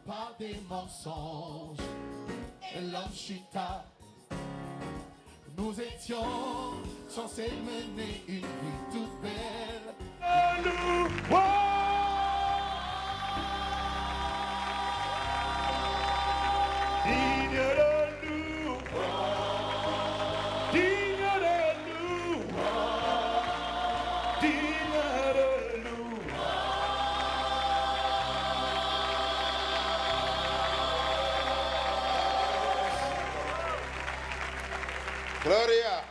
par des mensonges. Et l'homme chuta. Nous étions censés mener une vie toute belle. Digne de nous, digne de nous, digne de nous. Gloria.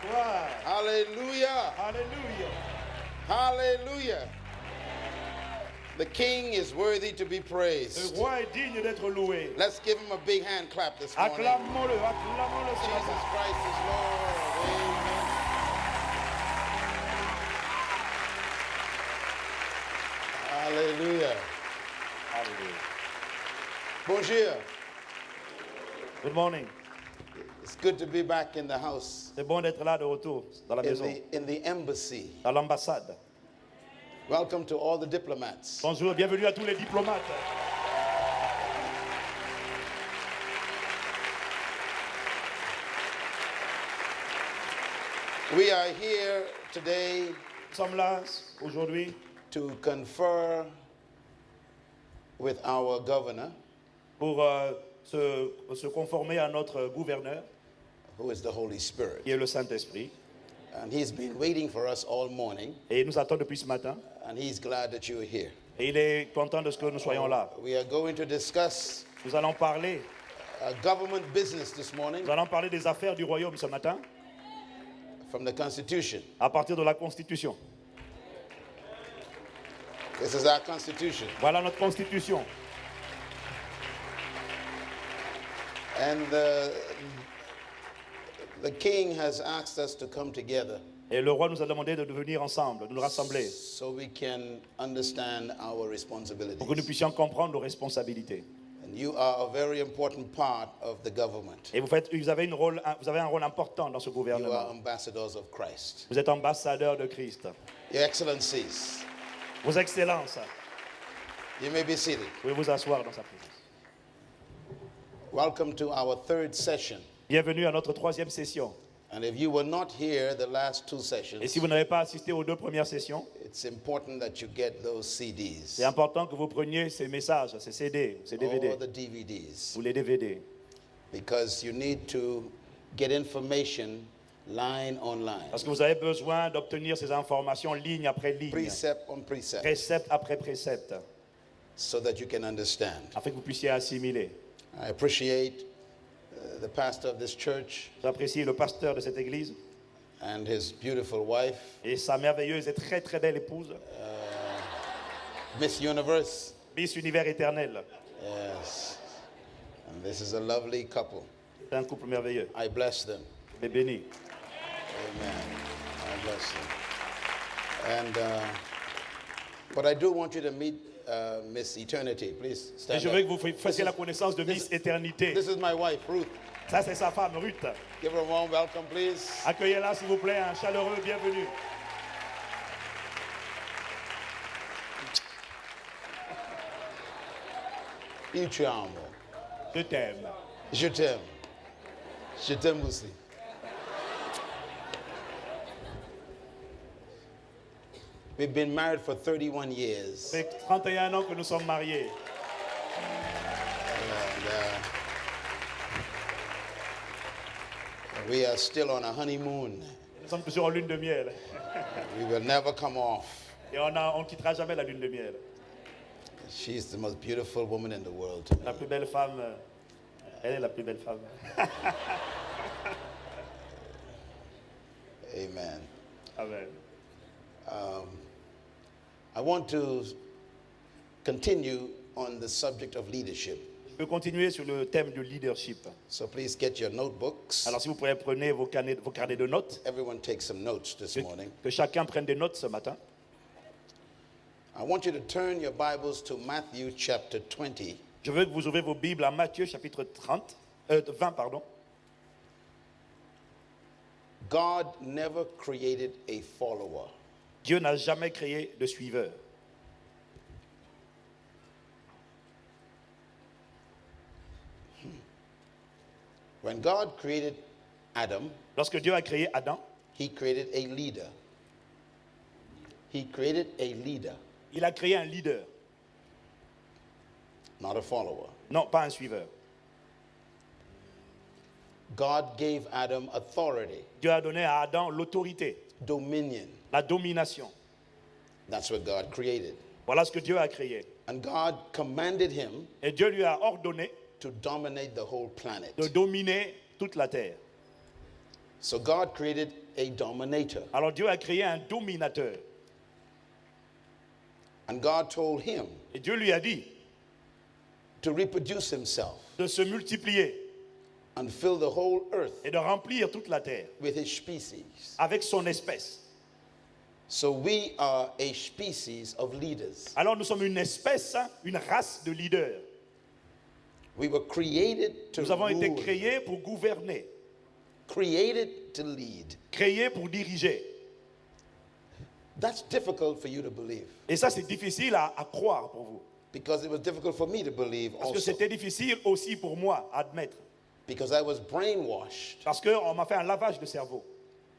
Gloire. Hallelujah. Alléluia. Hallelujah. The King is worthy to be Le praised. roi est digne d'être loué. Let's give him a big hand clap this morning. Acclamons-le, acclamons-le ce Jesus matin. Christ is Lord. Amen. Hallelujah. Alléluia. Bonjour. Good morning. It's good to be back in the house, C'est bon d'être là de retour dans la maison, in the embassy. dans l'ambassade. Welcome to all the diplomats. Bonjour, bienvenue à tous les diplomates. We are here today Nous sommes là aujourd'hui to confer with our governor, pour se conformer à notre gouverneur, who is the Holy Spirit. qui est le Saint-Esprit. And he's been waiting for us all morning, Et il nous attend depuis ce matin. and he's glad that you're here. Et il est content de ce que nous soyons là. We are going to discuss Nous allons parler, government business this morning nous allons parler des affaires du royaume ce matin, from the Constitution. à partir de la Constitution. This is our Constitution. Voilà notre Constitution. And the King has asked us to come together Et le roi nous a demandé de venir ensemble, de nous rassembler, so we can understand our pour que nous responsibilities. puissions comprendre nos responsabilités. And you are a very important part of the government. Et vous avez un rôle important dans ce You are gouvernement. ambassadors of Christ. Vous êtes ambassadeur de Christ. Your Excellencies, Vos excellences, you may be seated. vous pouvez vous asseoir dans sa présence. Welcome to our third session. Bienvenue à notre troisième session. And if you were not here the last two Et sessions, si vous n'avez pas assisté aux deux premières sessions, it's important that you get those CDs c'est important que vous preniez ces messages, ces CD, ces DVD or the DVDs, ou les DVD. because you need to get information line on line, Parce que vous avez besoin d'obtenir ces informations ligne après ligne, precept on precept, précepte après précepte, so that you can understand. afin que vous puissiez assimiler. I appreciate the pastor of this church J'apprécie le pasteur de cette église and his beautiful wife, et sa merveilleuse et très très belle épouse, Miss Universe. Miss Univers éternel. Yes. And this is a lovely couple. C'est un couple merveilleux. I bless them. Mais béni. Amen. I bless them. And but I do want you to meet Miss Eternity. Please Et stand je veux que up. vous fassiez la connaissance de Miss Éternité. This is my wife, Ruth. Ça, c'est sa femme, Ruth. Give her a warm welcome, please. Accueillez-la, s'il vous plaît, un chaleureux bienvenue. You te amo. Je t'aime. Je t'aime. Je t'aime aussi. We've been married for 31 years. Ça fait 31 ans que nous sommes mariés. And we are still on a honeymoon. Nous sommes toujours en lune de miel. We will never come off. Et on ne quittera jamais la lune de miel. She's the most beautiful woman in the world to me. La plus belle femme, elle est la plus belle femme. Amen. Amen. I want to continue on the subject of leadership. Je peux continuer sur le thème du leadership. So please get your notebooks. Alors si vous pouvez prenez vos carnets de notes, Everyone take some notes this morning. que chacun prenne des notes ce matin. I want you to turn your Bibles to Matthew chapter 20. Je veux que vous ouvrez vos Bibles à Matthieu chapitre 20, pardon. God never created a follower. Dieu n'a jamais créé de suiveur. When God created Adam, Lorsque Dieu a créé Adam, he created a leader. He created a leader, il a créé un leader, not a follower. non pas un suiveur. God gave Adam authority, Dieu a donné à Adam l'autorité, dominion. la domination. That's what God created. Voilà ce que Dieu a créé. And God commanded him Et Dieu lui a ordonné to dominate the whole planet. de dominer toute la terre. So God created a dominator. Alors Dieu a créé un dominateur. And God told him Et Dieu lui a dit to reproduce himself de se multiplier and fill the whole earth et de remplir toute la terre with his species. avec son espèce. So we are a species of leaders. Alors nous sommes une espèce, hein, une race de leaders. We were created to Nous avons été rule, créés pour gouverner, created to lead. créés pour diriger. That's difficult for you to believe Et ça, c'est difficile à croire pour vous. because it was difficult for me to believe Parce que also c'était difficile aussi pour moi à admettre. because I was brainwashed Parce qu'on m'a fait un lavage de cerveau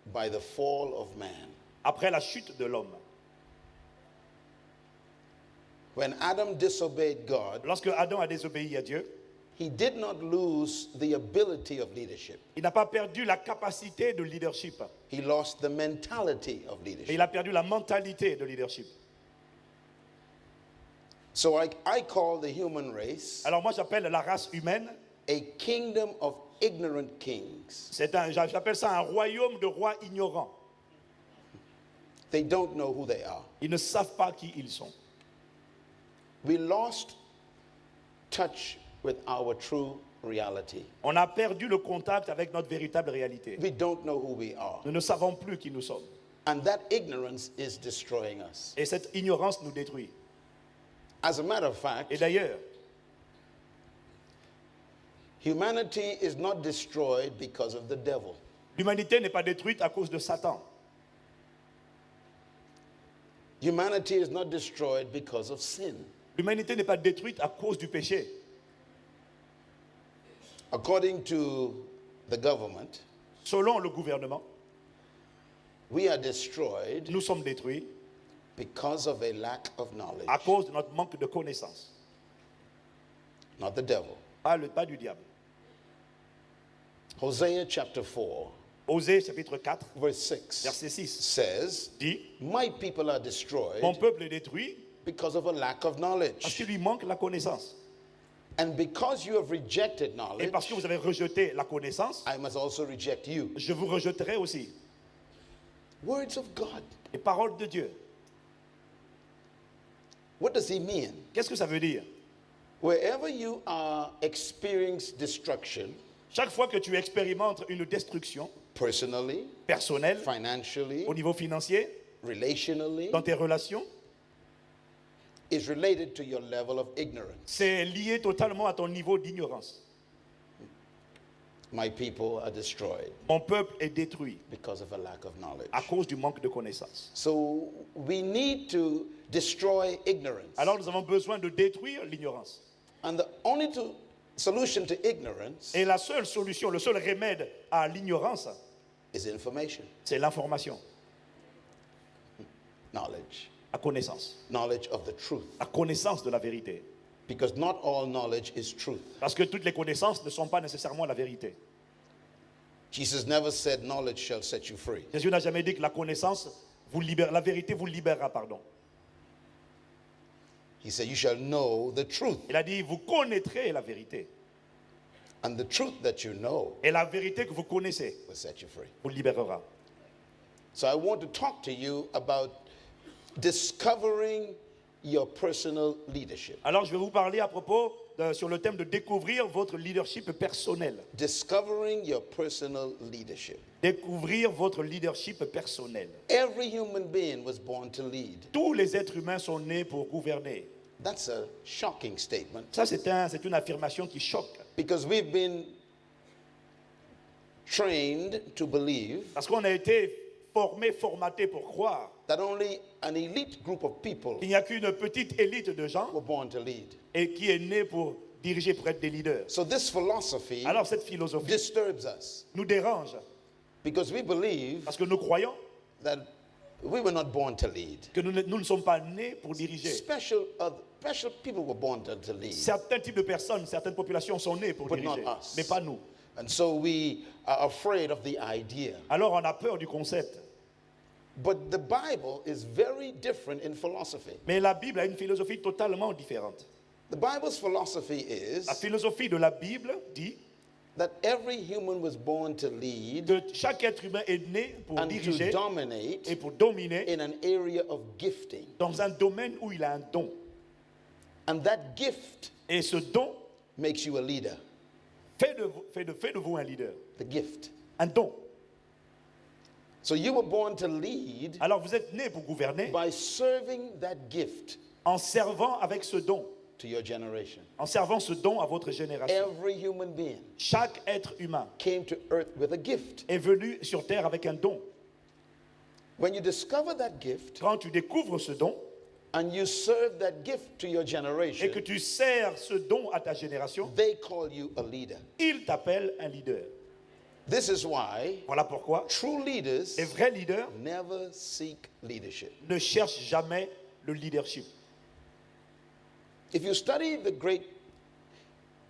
by the fall of man. après la chute de l'homme. When Adam disobeyed God, Lorsque Adam a désobéi à Dieu, he did not lose the ability of leadership. il n'a pas perdu la capacité de leadership. He lost the mentality of Mais leadership. il a perdu la mentalité de leadership. So I call the human race Alors moi, j'appelle la race humaine, a kingdom of ignorant kings. j'appelle ça un royaume de rois ignorants. They don't know who they are. Ils ne savent pas qui ils sont. We lost touch with our true reality. On a perdu le contact avec notre véritable réalité. We don't know who we are. Nous ne savons plus qui nous sommes. And that ignorance is destroying us. Et cette ignorance nous détruit. As a matter of fact, Et d'ailleurs, humanity is not destroyed because of the devil. l'humanité n'est pas détruite à cause de Satan. Humanity is not destroyed because of sin. L'humanité n'est pas détruite à cause du péché. According to the government, Selon le gouvernement, we are destroyed nous sommes détruits because of a lack of knowledge, à cause de notre manque de connaissance. not the devil. Pas du diable. Hosea chapter 4, Osée chapitre 4, verse 6 verset 6 says, dit, My people are destroyed mon peuple est détruit because of a lack of parce knowledge. qu'il lui manque la connaissance. And because you have rejected Et knowledge, parce que vous avez rejeté la connaissance, I must also reject you. je vous rejetterai aussi. Words of God. Les paroles de Dieu. What does he mean? Qu'est-ce que ça veut dire? Wherever you are experiencing destruction, Chaque fois que tu expérimentes une destruction personally, personnelle, financially, au niveau financier, relationally, dans tes relations, is related to your level of ignorance. c'est lié totalement à ton niveau d'ignorance. My people are destroyed Mon peuple est détruit because of a lack of knowledge. à cause du manque de connaissance. So we need to destroy ignorance. Alors nous avons besoin de détruire l'ignorance. And the only solution to ignorance Et la seule solution, le seul remède à l'ignorance, is information, c'est l'information, knowledge, la connaissance. knowledge of the truth. La connaissance de la vérité. Because not all knowledge is truth. Parce que toutes les connaissances ne sont pas nécessairement la vérité. Jesus never said knowledge shall set you free. Jésus n'a jamais dit que la connaissance vous libère, la vérité vous libérera, pardon. He said, you shall know the truth. Il a dit, vous connaîtrez la vérité. And the truth that you know Et la vérité que vous connaissez will set you free. vous libérera. So I want to talk to you about discovering your personal leadership. Alors je vais vous parler à propos sur le thème de découvrir votre leadership personnel. Discovering your personal leadership. Découvrir votre leadership personnel. Every human being was born to lead. Tous les êtres humains sont nés pour gouverner. That's a shocking statement Ça, c'est une affirmation qui choque. because we've been trained to believe Parce qu'on a été formés, formatés pour croire that only an elite group of people qu'il n'y a qu'une petite élite de gens were born to lead. et qui est née pour diriger, pour être des leaders. So this philosophy Alors cette philosophie disturbs us nous dérange because we believe parce que nous croyons that we were not born to lead. que nous ne sommes pas nés pour diriger. Special people were born to lead. Certains types de personnes, certaines populations sont nées pour But not diriger, us. mais pas nous. And so we are afraid of the idea. Alors on a peur du concept. But the Bible is very different in philosophy. Mais la Bible a une philosophie totalement différente. The Bible's philosophy is La philosophie de la Bible dit that every human was born to lead que chaque être humain est né pour and to diriger dominate et pour dominer in an area of gifting. dans un domaine où il a un don. And that gift Et ce don makes you a leader. fait de vous un leader, The gift. un don. So you were born to lead Alors vous êtes né pour gouverner by serving that gift en servant avec ce don, to your generation. en servant ce don à votre génération. Every human being Chaque être humain came to earth with a gift. est venu sur terre avec un don. When you discover that gift Quand tu découvres ce don and you serve that gift to your et generation, que tu sers ce don à ta génération, they call you a leader. il t'appelle un leader. This is why Voilà pourquoi true leaders les vrais leaders never seek leadership. ne cherchent jamais le leadership. If you study the great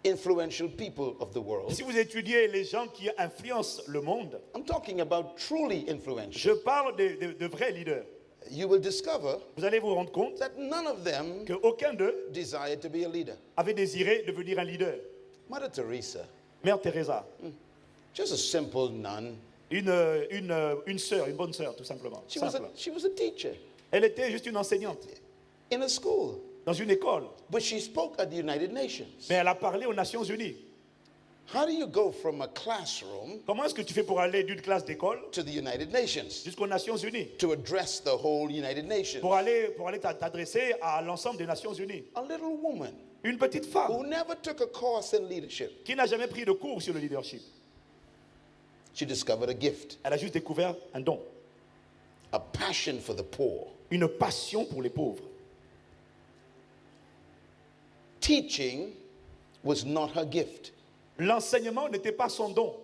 influential people of the world, Si vous étudiez les gens qui influencent le monde, I'm talking about truly je influential, parle de vrais leaders. you will discover Vous allez vous rendre compte that none of them qu'aucun d'eux desired to be a leader. avait désiré devenir un leader. Mother Teresa, Mère Teresa, just a simple nun. une sœur, une bonne sœur, tout simplement. She was Simple. a teacher Elle était juste une enseignante in a school, dans une école, but she spoke at the United Nations. mais elle a parlé aux Nations Unies. How do you go from a classroom Comment est-ce que tu fais pour aller d'une classe d'école to the United Nations jusqu'aux Nations Unies, to address the whole United Nations? pour aller t'adresser à l'ensemble des Nations Unies? A little woman Une petite femme who never took a course in leadership. qui n'a jamais pris de cours sur le leadership. She discovered a gift, Elle a juste découvert un don, a passion for the poor. une passion pour les pauvres. Teaching was not her gift. L'enseignement n'était pas son don.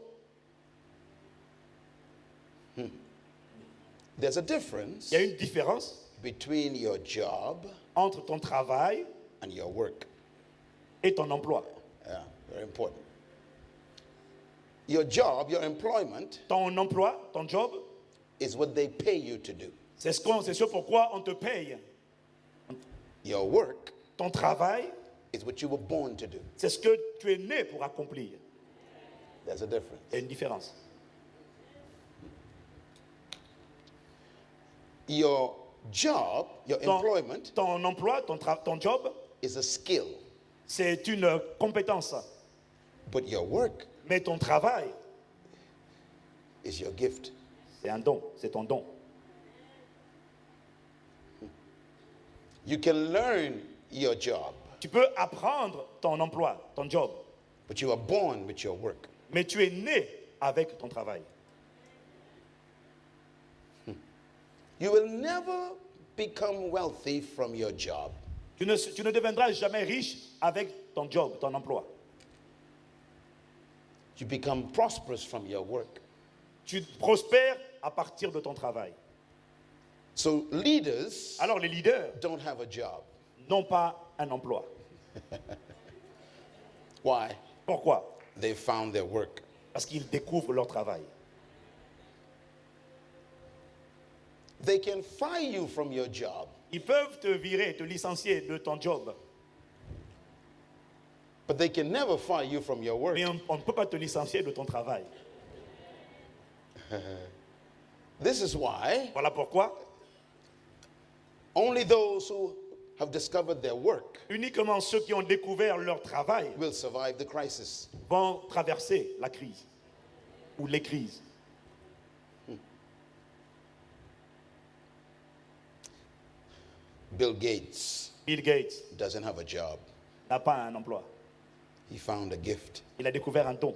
There's a difference Il y a une différence between your job entre ton travail and your work. et ton emploi. Yeah, very important. Your job, your employment, Ton emploi, ton job, is what they pay you to do. c'est ce pourquoi on te paye. Your work Ton travail, is what you were born to do. c'est ce que tu es né pour accomplir. There's a difference. Il y a une différence. Your job, your employment, Ton emploi, ton job, is a skill, c'est une compétence. but your work Mais ton travail, is your gift. c'est un don, c'est ton don. You can learn your job, Tu peux apprendre ton emploi, ton job, but you are born with your work. mais tu es né avec ton travail. You will never become wealthy from your job. Tu ne deviendras jamais riche avec ton job, ton emploi. You become prosperous from your work. Tu prospères à partir de ton travail. So leaders Alors les leaders don't have a job. n'ont pas un emploi. Why? Pourquoi? They found their work. Parce qu'ils découvrent leur travail. They can fire you from your job, Ils peuvent te virer, te licencier de ton job, but they can never fire you from your work. mais on ne peut pas te licencier de ton travail. This is why Voilà pourquoi only those who have discovered their work uniquement ceux qui ont découvert leur travail will survive the crisis. vont traverser la crise ou les crises. Bill Gates Bill Gates doesn't have a job. n'a pas un emploi. He found a gift. Il a découvert un don.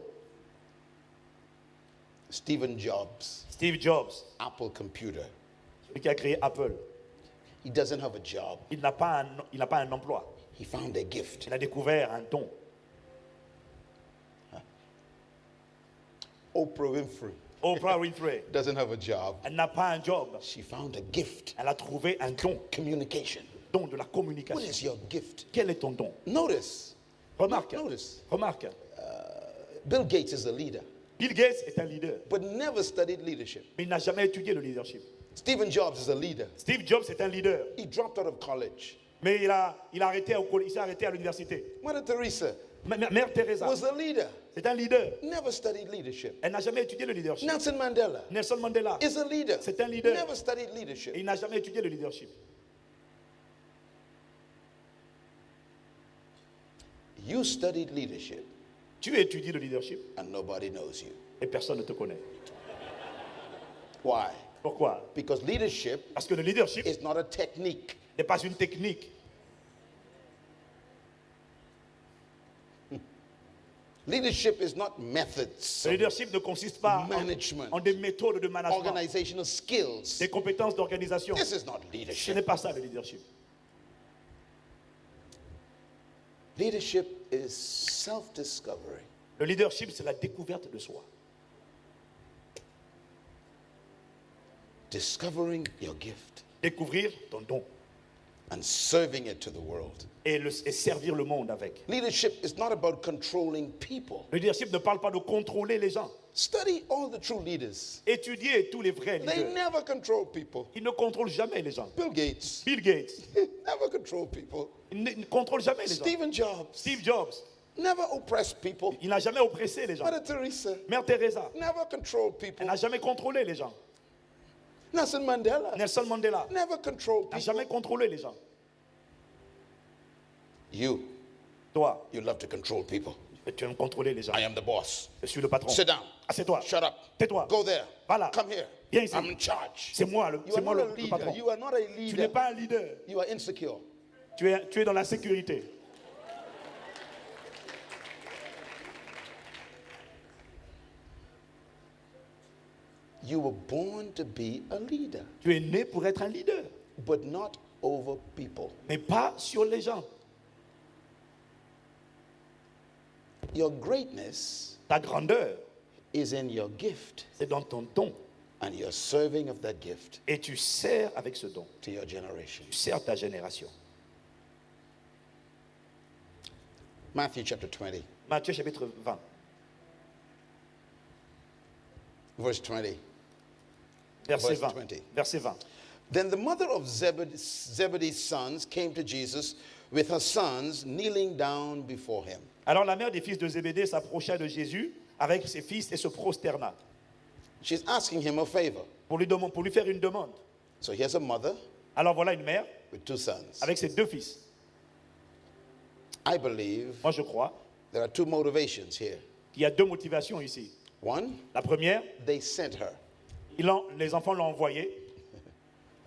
Stephen Jobs, Steve Jobs, Apple Computer. celui qui a créé Apple, He doesn't have a job. il n'a pas un emploi. He found a gift. Il a découvert un don. Oprah Winfrey Oprah Winfrey, doesn't have a job. elle n'a pas un job. She found a gift. Elle a trouvé un don, Communication. don de la What communication. is your gift? Quel est ton don? Notice, Remarque, notice. remarque, Bill Gates is a leader, Bill Gates est un leader, but never studied leadership. mais il n'a jamais étudié le leadership. Stephen Jobs is a leader. Steve Jobs est un leader, He dropped out of college. mais il s'est arrêté à l'université. Mother Teresa Mère Teresa, was a leader, c'est un leader. never studied leadership. Elle n'a jamais étudié le leadership. Nelson Mandela Nelson Mandela, is a leader, c'est un leader. never studied Et leadership. il n'a jamais étudié le leadership. You studied leadership Tu étudies le leadership and nobody knows you. et personne ne te connaît. Why? Pourquoi? Because leadership Parce que le leadership is not a technique. n'est pas une technique. Leadership is not methods, Le leadership ne consiste pas management, en des méthodes de management, organizational skills. des compétences d'organisation. This is not Ce n'est leadership. pas ça le leadership. Leadership is self-discovery. Le leadership, c'est la découverte de soi. Discovering your gift Découvrir ton don and serving it to the world. et servir le monde avec. Leadership is not about controlling people. Le leadership ne parle pas de contrôler les gens. Study all the true leaders. Étudiez tous les vrais They leaders. never control people. Ils ne contrôlent jamais les gens. Bill Gates Bill Gates, never control people. il ne contrôle jamais les gens. Stephen Jobs Steve Jobs, never oppressed people. il n'a jamais oppressé les gens. Mother Teresa Mère Teresa, never controlled elle people. n'a jamais contrôlé les gens. Nelson Mandela Nelson Mandela never controlled n'a people. jamais contrôlé les gens. You Toi, love to control people. tu aimes contrôler les gens. I am the boss. Je suis le patron. Sit down. Assieds-toi. Shut up. Tais-toi. Go there. Voilà. Come here. Viens ici. I'm in charge. C'est moi You c'est are moi not a le leader. patron. You are not a Tu n'es leader. pas un leader. You are insecure. Tu es dans la sécurité. You were born to be a leader, Tu es né pour être un leader, but not over people. mais pas sur les gens. Your greatness Ta grandeur, is in your gift c'est dans ton don. and your serving of that gift Et tu sers avec ce don. to your generation. Tu sers ta génération. Matthew chapter 20, Matthieu chapitre 20, verse 20. verset Verse 20. 20. Verset 20. Then the mother of Zebedee's sons came to Jesus with her sons kneeling down before him. Alors la mère des fils de Zébédée s'approcha de Jésus avec ses fils et se prosterna She's asking him a favor. pour lui faire une demande. So here's a mother Alors voilà une mère with two sons. avec ses deux fils. I believe Moi je crois there are two motivations here. qu'il y a deux motivations ici. One, La première, they sent her. les enfants l'ont envoyée.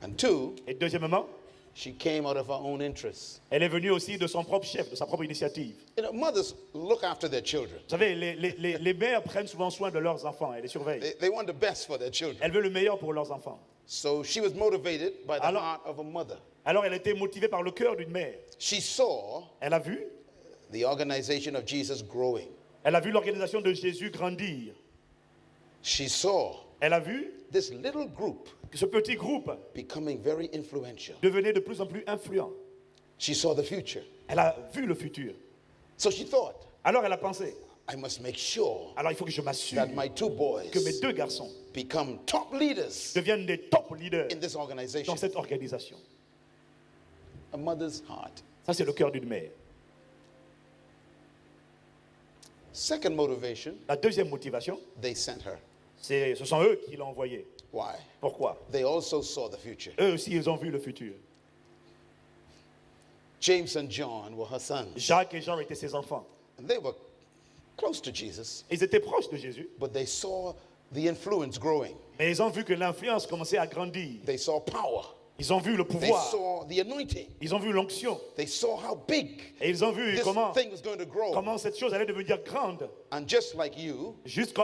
And two, Et deuxièmement, she came out of her own interests. elle est venue aussi de son propre chef, de sa propre initiative. You know, mothers look after their children. Vous savez, les mères prennent souvent soin de leurs enfants, elles les surveillent. They want the best for their children. Elles veulent le meilleur pour leurs enfants. So she was motivated by the Alors- heart of a mother. Alors elle a été motivée par le cœur d'une mère. She saw Elle a vu the organization of Jesus growing. l'organisation de Jésus grandir. She saw Elle a vu this little group que ce petit groupe becoming very influential. devenait de plus en plus influent. She saw the future. Elle a vu le futur. So she thought, Alors elle a pensé, I must make sure alors il faut que je m'assure that my two boys que mes deux garçons become top leaders deviennent des top leaders in this organization. dans cette organisation. A mother's heart. Ça, c'est le cœur d'une mère. Second motivation, La deuxième motivation, they sent her. ce sont eux qui l'ont envoyée. Why? Pourquoi? They also saw the future. Eux aussi, ils ont vu le futur. James and John were her sons. Jacques et Jean étaient ses enfants. And they were close to Jesus, Ils étaient proches de Jésus, but they saw the influence growing. mais ils ont vu que l'influence commençait à grandir. They saw power. Ils ont vu le They pouvoir. saw the anointing. Ils ont vu l'onction. They saw how big Et ils ont vu this comment thing was going to grow. cette chose allait devenir grande. And just like you,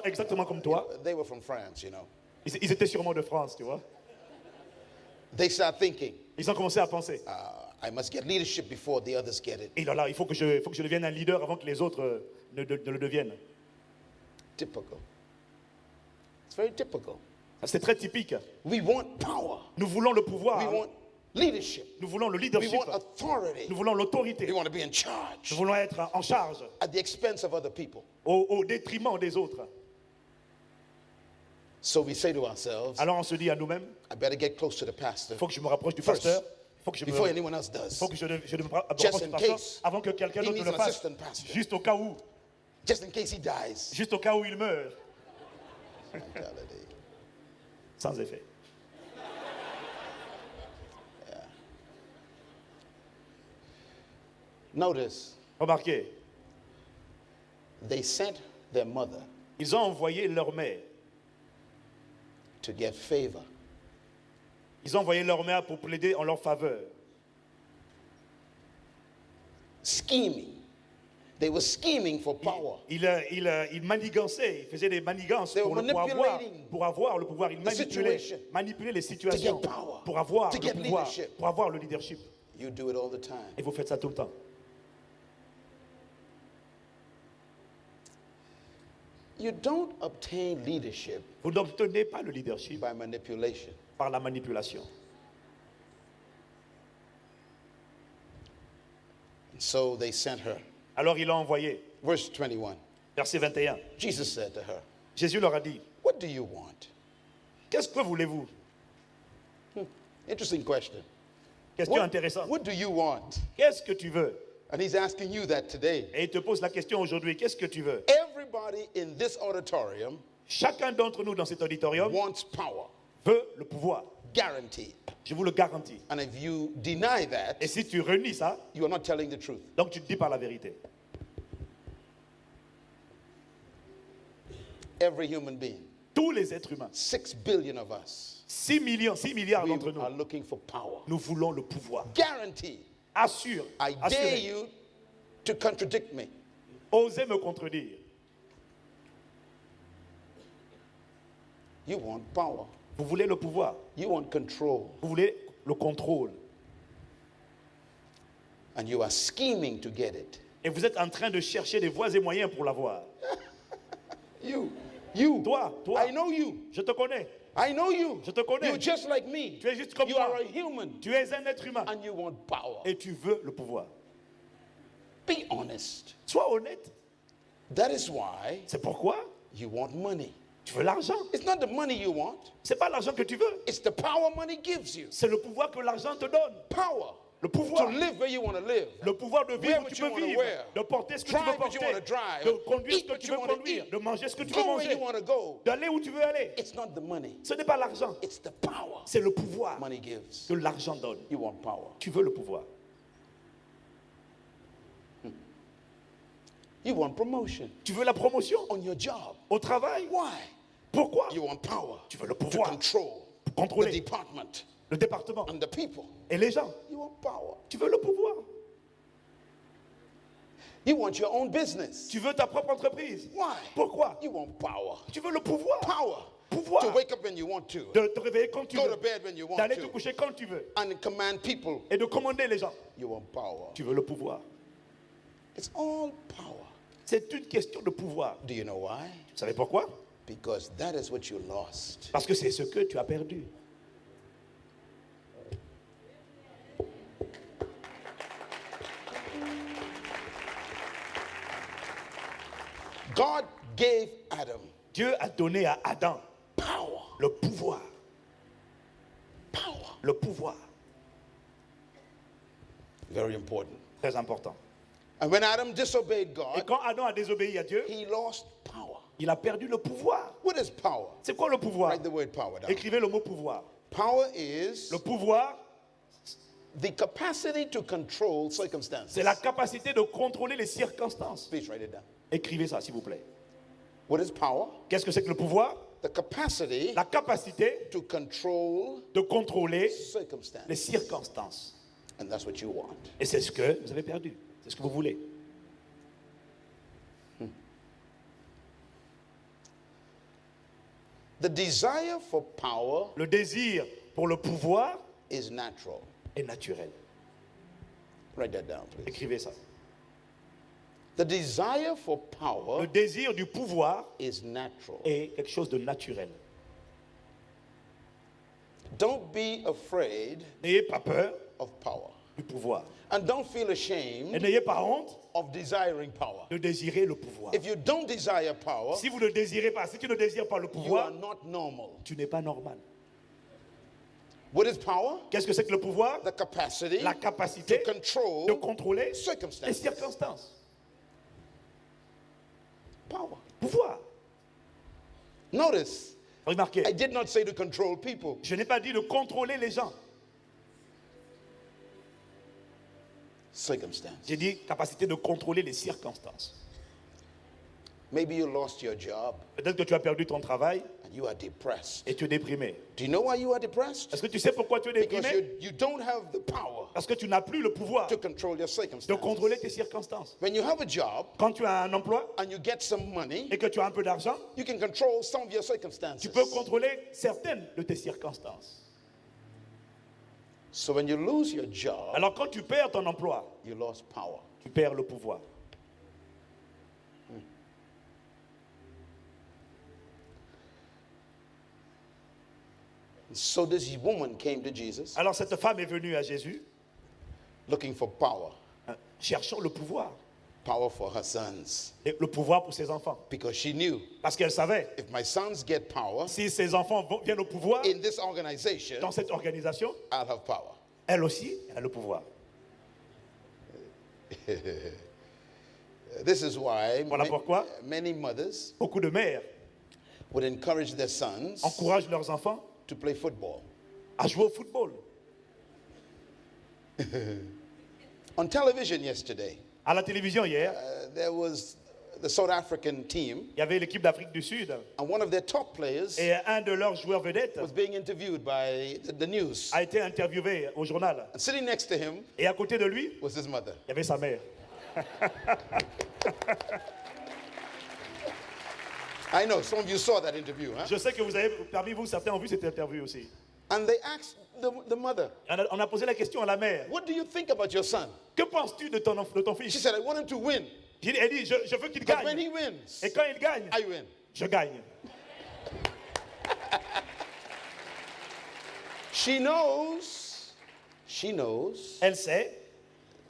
Exactement comme toi. they were from France, you know. Ils étaient sûrement de France, tu vois. They start thinking, Ils ont commencé à penser. I must get leadership before the others get it. Et là, il faut que je devienne un leader avant que les autres ne le deviennent. Typical. It's very typical. C'est très typique. We want power. Nous voulons le We pouvoir. want leadership. Nous voulons le We leadership. want authority. Nous voulons l'autorité. We want to be in charge Nous voulons être en charge at the expense of other people. au détriment des autres. So we say to ourselves, Alors on se dit à nous-mêmes, I better get close to the pastor il faut que je me rapproche du First, pasteur. Il faut que je me before anyone else does. faut que je me rapproche Just du in pasteur case avant que quelqu'un he d'autre needs ne le an fasse. assistant pastor. Juste au cas où. Just in case he dies. Juste au cas où il meurt. Mentality. Sans effet. Notice, Remarquez, they sent their mother ils ont envoyé leur mère. to get favor. Ils ont envoyé leur mère pour plaider en leur faveur. Scheming. They were scheming for power. Ils manigançaient, ils faisaient des manigances They pour were manipulating pour avoir le pouvoir. Ils the manipulaient, situation manipulaient les situations to get power, pour avoir to le get pouvoir, leadership. pour avoir le leadership. You do it all the time. Et vous faites ça tout le temps. You don't obtain leadership Vous n'obtenez pas le leadership by manipulation. par la manipulation. So they sent her. Alors il a envoyé. Verse 21. Verset 21. Jesus said to her, Jésus leur a dit, what do you want? qu'est-ce que voulez-vous? Interesting question. Question intéressante. What do you want? Qu'est-ce que tu veux? And he's asking you that today. Et il te pose la question aujourd'hui, qu'est-ce que tu veux? Everybody in this auditorium Chacun d'entre nous dans cet auditorium wants power, veut le pouvoir. guaranteed. Je vous le garantis. And if you deny that, Et si tu renies ça, you are not telling the truth. donc tu ne dis pas la vérité. Every human being, Tous les êtres humains, 6 billion of us, 6 milliards we d'entre nous, are looking for power. nous voulons le pouvoir. Guaranteed. Assure, I dare assurez, you to contradict me. osez me contredire. You want power. Vous voulez le pouvoir, You want control. vous voulez le contrôle. And you are scheming to get it. Et vous êtes en train de chercher des voies et moyens pour l'avoir. You. Toi, I know you. je te connais. I know you. Je te connais. You're just like me. Tu es juste comme You moi. are a human. Tu es un être humain And you want power. et tu veux le pouvoir. Be honest. Sois honnête. That is why C'est pourquoi you want money. tu veux l'argent. It's not the money you want. C'est pas l'argent que tu veux. It's the power money gives you. C'est le pouvoir que l'argent te donne. Power. Le To pouvoir. live where you want to live. Le pouvoir de vivre Wear où what tu you veux wanna vivre, wear. de porter ce que tu Drive veux what you porter, wanna drive. de conduire Eat ce que what tu you veux wanna conduire, eat. de manger ce que tu Go veux where you manger, want to go. d'aller où tu veux aller. It's not the money. Ce n'est pas l'argent, It's the power c'est le pouvoir money gives. que l'argent donne. You want power. Tu veux le pouvoir. You want promotion Tu veux la promotion on your job. au travail. Why? Pourquoi? You want power Tu veux le to pouvoir control pour the contrôler department le département and the people. et les gens. You want power. Tu veux le pouvoir. You want your own business. Tu veux ta propre entreprise. Why? Pourquoi? You want power. Tu veux le pouvoir. Power. Pouvoir. To wake up when you want to. De te réveiller quand tu Go veux. to bed when you want D'aller te to. coucher quand tu veux. And command people. Et de commander les gens. You want power. Tu veux le pouvoir. It's all power. C'est une question de pouvoir. Do you know why? Vous savez pourquoi? Because that is what you lost. Parce que c'est ce que tu as perdu. God gave Adam Dieu a donné à Adam power. le pouvoir. Power. Le pouvoir. Very important. Très important. And when Adam disobeyed Et God, quand Adam a désobéi à Dieu, he lost power. il a perdu le pouvoir. What is power? C'est quoi le pouvoir? Write the word power down. Écrivez le mot pouvoir. Power is Le pouvoir, the capacity to control circumstances. c'est la capacité de contrôler les circonstances. Please write it down. Écrivez ça, s'il vous plaît. What is power? Qu'est-ce que c'est que le pouvoir? The the capacity la capacité to control de contrôler les circumstances. circonstances. And that's what you want. Et c'est ce que vous avez perdu. C'est ce que vous voulez. The desire for power Le désir pour le pouvoir is natural. est naturel. Write that down, please. Écrivez ça. The desire for Le power désir du pouvoir is natural. est quelque chose de naturel. Don't be afraid N'ayez pas peur of power. du pouvoir. And don't feel Et ashamed n'ayez pas honte of desiring power. de désirer le pouvoir. If you don't desire power, Si vous ne désirez pas, si tu ne désires pas le you pouvoir, are not normal. tu n'es pas normal. What is power? Qu'est-ce que c'est que le pouvoir? The capacity La to capacité de control contrôler les circumstances. circonstances. Power. Pouvoir. Notice, Remarquez, I did not say to control people. je n'ai pas dit de contrôler les gens. Circumstance. J'ai dit capacité de contrôler les circonstances. Maybe you lost your job Peut-être que tu as perdu ton travail and you are depressed. et tu es déprimé. Do you know why you are depressed? Est-ce que tu sais pourquoi tu es Because déprimé? you don't have the power Parce que tu n'as plus le pouvoir to control your de circumstances. contrôler tes circonstances. When you have a job Quand tu as un emploi and you get some money, et que tu as un peu d'argent, you can control some of your tu circumstances. peux contrôler certaines de tes circonstances. So when you lose your job, Alors quand tu perds ton emploi, you lost power. tu perds le pouvoir. So this woman came to Jesus Alors cette femme est venue à Jésus looking for power. cherchant le pouvoir. Power for her sons. Et le pouvoir pour ses enfants. Because she knew Parce qu'elle savait, if my sons get power si ses enfants viennent au pouvoir in this organization, dans cette organisation, I'll have power. elle aussi, elle a le pouvoir. This is why Voilà pourquoi many mothers beaucoup de mères would encourage their sons encouragent leurs enfants to play football. à jouer au football. On television yesterday, À la télévision hier, there was the South African team, il y avait l'équipe d'Afrique du Sud and one of their top players et un de leurs joueurs vedettes was being interviewed by the news. a été interviewé au journal. And sitting next to him Et à côté de lui, was his mother. il y avait sa mère. I know some of you saw that interview, huh? Je sais que vous avez, parmi vous, certains ont vu cette interview aussi. And they asked the mother, On a posé la question à la mère. "What do you think about your son?" Que penses-tu de ton She fils? said, "I want him to win. Elle dit, je veux qu'il Because when he gagne. wins, Et quand il gagne, I win." je gagne. She knows Elle sait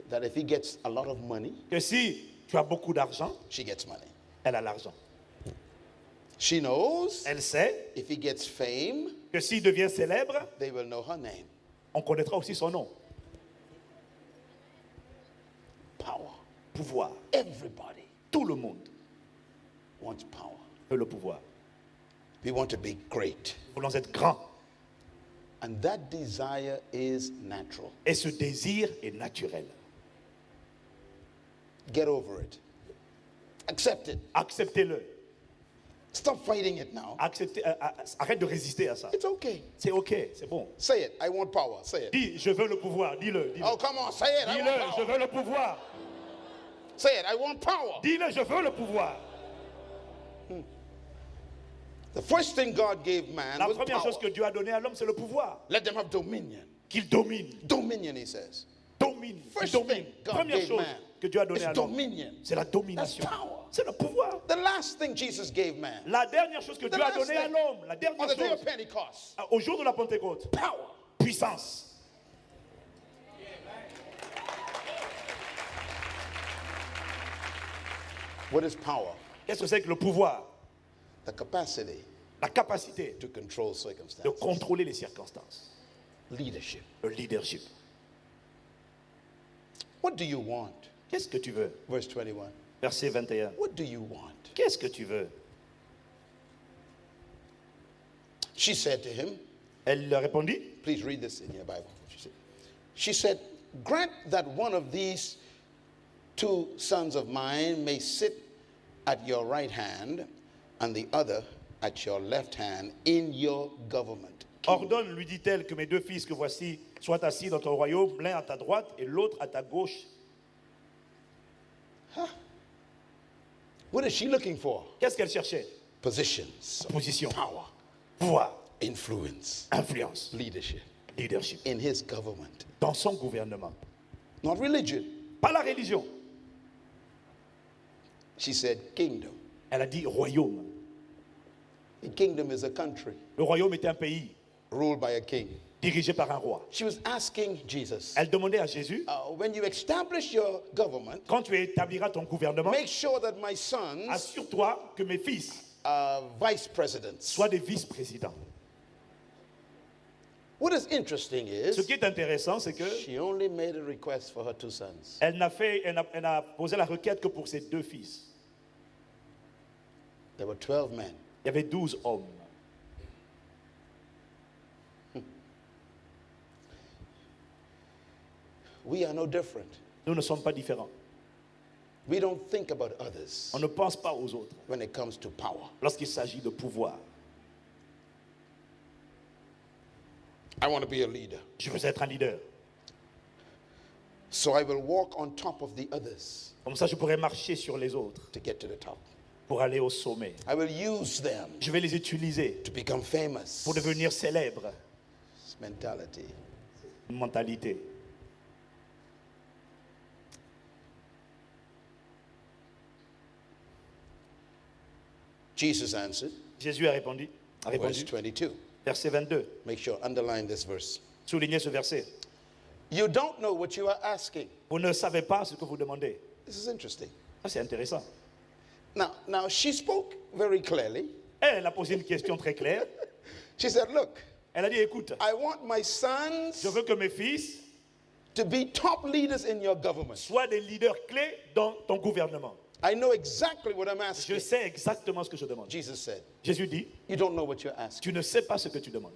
that if he gets a lot of money, que si tu as beaucoup d'argent, she gets money. elle a l'argent. She knows Elle sait if he gets fame, que s'il devient célèbre, they will know her name. on connaîtra aussi son nom. Power. Pouvoir. Everybody Tout le monde wants power. veut le pouvoir. We want to be great. Nous voulons être grands. And that desire is natural. Et ce désir est naturel. Get over it. Accept it. Acceptez-le. Stop fighting it now. Arrête de résister à ça. It's okay. C'est OK, c'est bon. Say it. I want power. Say it. Dis, je veux le pouvoir. Dis-le. Dis-le, Oh, come on. Say it. I dis-le, want je power. veux le pouvoir. Say it. I want power. Dis-le, je veux le pouvoir. The first thing God gave man La was première power. chose que Dieu a donnée à l'homme, c'est le pouvoir. Let them have dominion. Qu'il domine. Dominion, he says. Domine. First Domine. thing God Première gave chose man que Dieu a donnée is à l'homme, dominion. c'est la domination. That's power. C'est le pouvoir. The last thing Jesus gave man La dernière chose que The Dieu a last donnée à thing. l'homme, la on dernière the day of chose, Pentecost, au jour de la Pentecôte, power. puissance. What is power? Qu'est-ce que c'est que le pouvoir? The capacity La capacité to control de circumstances. contrôler les circonstances. Leadership. Le leadership. What do you want? Qu'est-ce que tu veux? Verse 21. Verset 21. What do you want? Qu'est-ce que tu veux? She said to him, Elle leur répondit, please read this in your Bible. She said, grant that one of these two sons of mine may sit at your right hand and the other at your left hand in your government. Ordonne, lui dit-elle, que mes 2 fils que voici soient assis dans ton royaume, l'un à ta droite et l'autre à ta gauche. What is she looking for? Qu'est-ce qu'elle cherchait? Positions, Position, power, pouvoir, influence, influence, leadership leadership. in his government. Dans son gouvernement. Not religion. Pas la religion. She said kingdom. Elle a dit royaume. A kingdom is a country Le royaume était un pays ruled by a king. dirigé par un roi. She was asking Jesus, Elle demandait à Jésus, when you establish your government, quand tu établiras ton gouvernement, make sure that my sons assure-toi que mes fils are vice presidents. soient des vice-présidents. What is interesting Ce is qui est intéressant, c'est que she only made a request for her 2 sons. elle n'a posé la requête que pour ses 2 fils. There were 12 men. Il y avait 12 hommes. We are no different. Nous ne sommes pas différents. We don't think about others On ne pense pas aux autres when it comes to power. lorsqu'il s'agit de pouvoir. I want to be a leader, Je veux être un leader. so I will walk on top of the others Comme ça, je pourrais marcher sur les autres to get to the top. pour aller au sommet. I will use them Je vais les utiliser to become famous. pour devenir célèbres. This mentality. Une mentalité. Jesus answered, Jésus a répondu. verse 22. Verset 22. Make sure, underline this verse. Soulignez ce verset. You don't know what you are asking. Vous ne savez pas ce que vous demandez. This is interesting. Ça, c'est intéressant. Now she spoke very clearly. Elle a posé une question très claire. She said, look, Elle a dit, écoute, I want my sons je veux que mes fils to be top leaders in your government. soient des leaders clés dans ton gouvernement. I know exactly what I'm Je asking. sais exactement ce que je demande. Jesus said, Jésus dit, you don't know what you're asking. tu ne sais pas ce que tu demandes.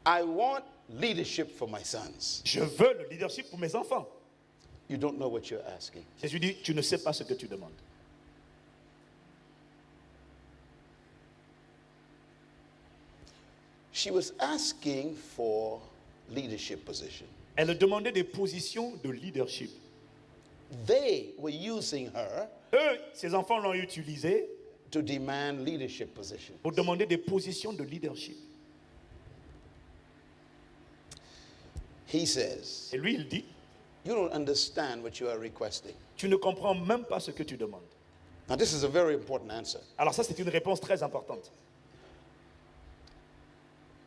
I want leadership for my sons. Je veux le leadership pour mes enfants. You don't know what you're asking. Jésus dit, tu ne sais pas ce que tu demandes. She was asking for leadership position. Elle demandait des positions de leadership. They were using her Eux, ses enfants l'ont utilisé to demand leadership position. pour demander des positions de leadership. He says, Et lui, il dit, you don't understand what you are requesting. tu ne comprends même pas ce que tu demandes. Now, this is a very important answer. Alors ça, c'est une réponse très importante.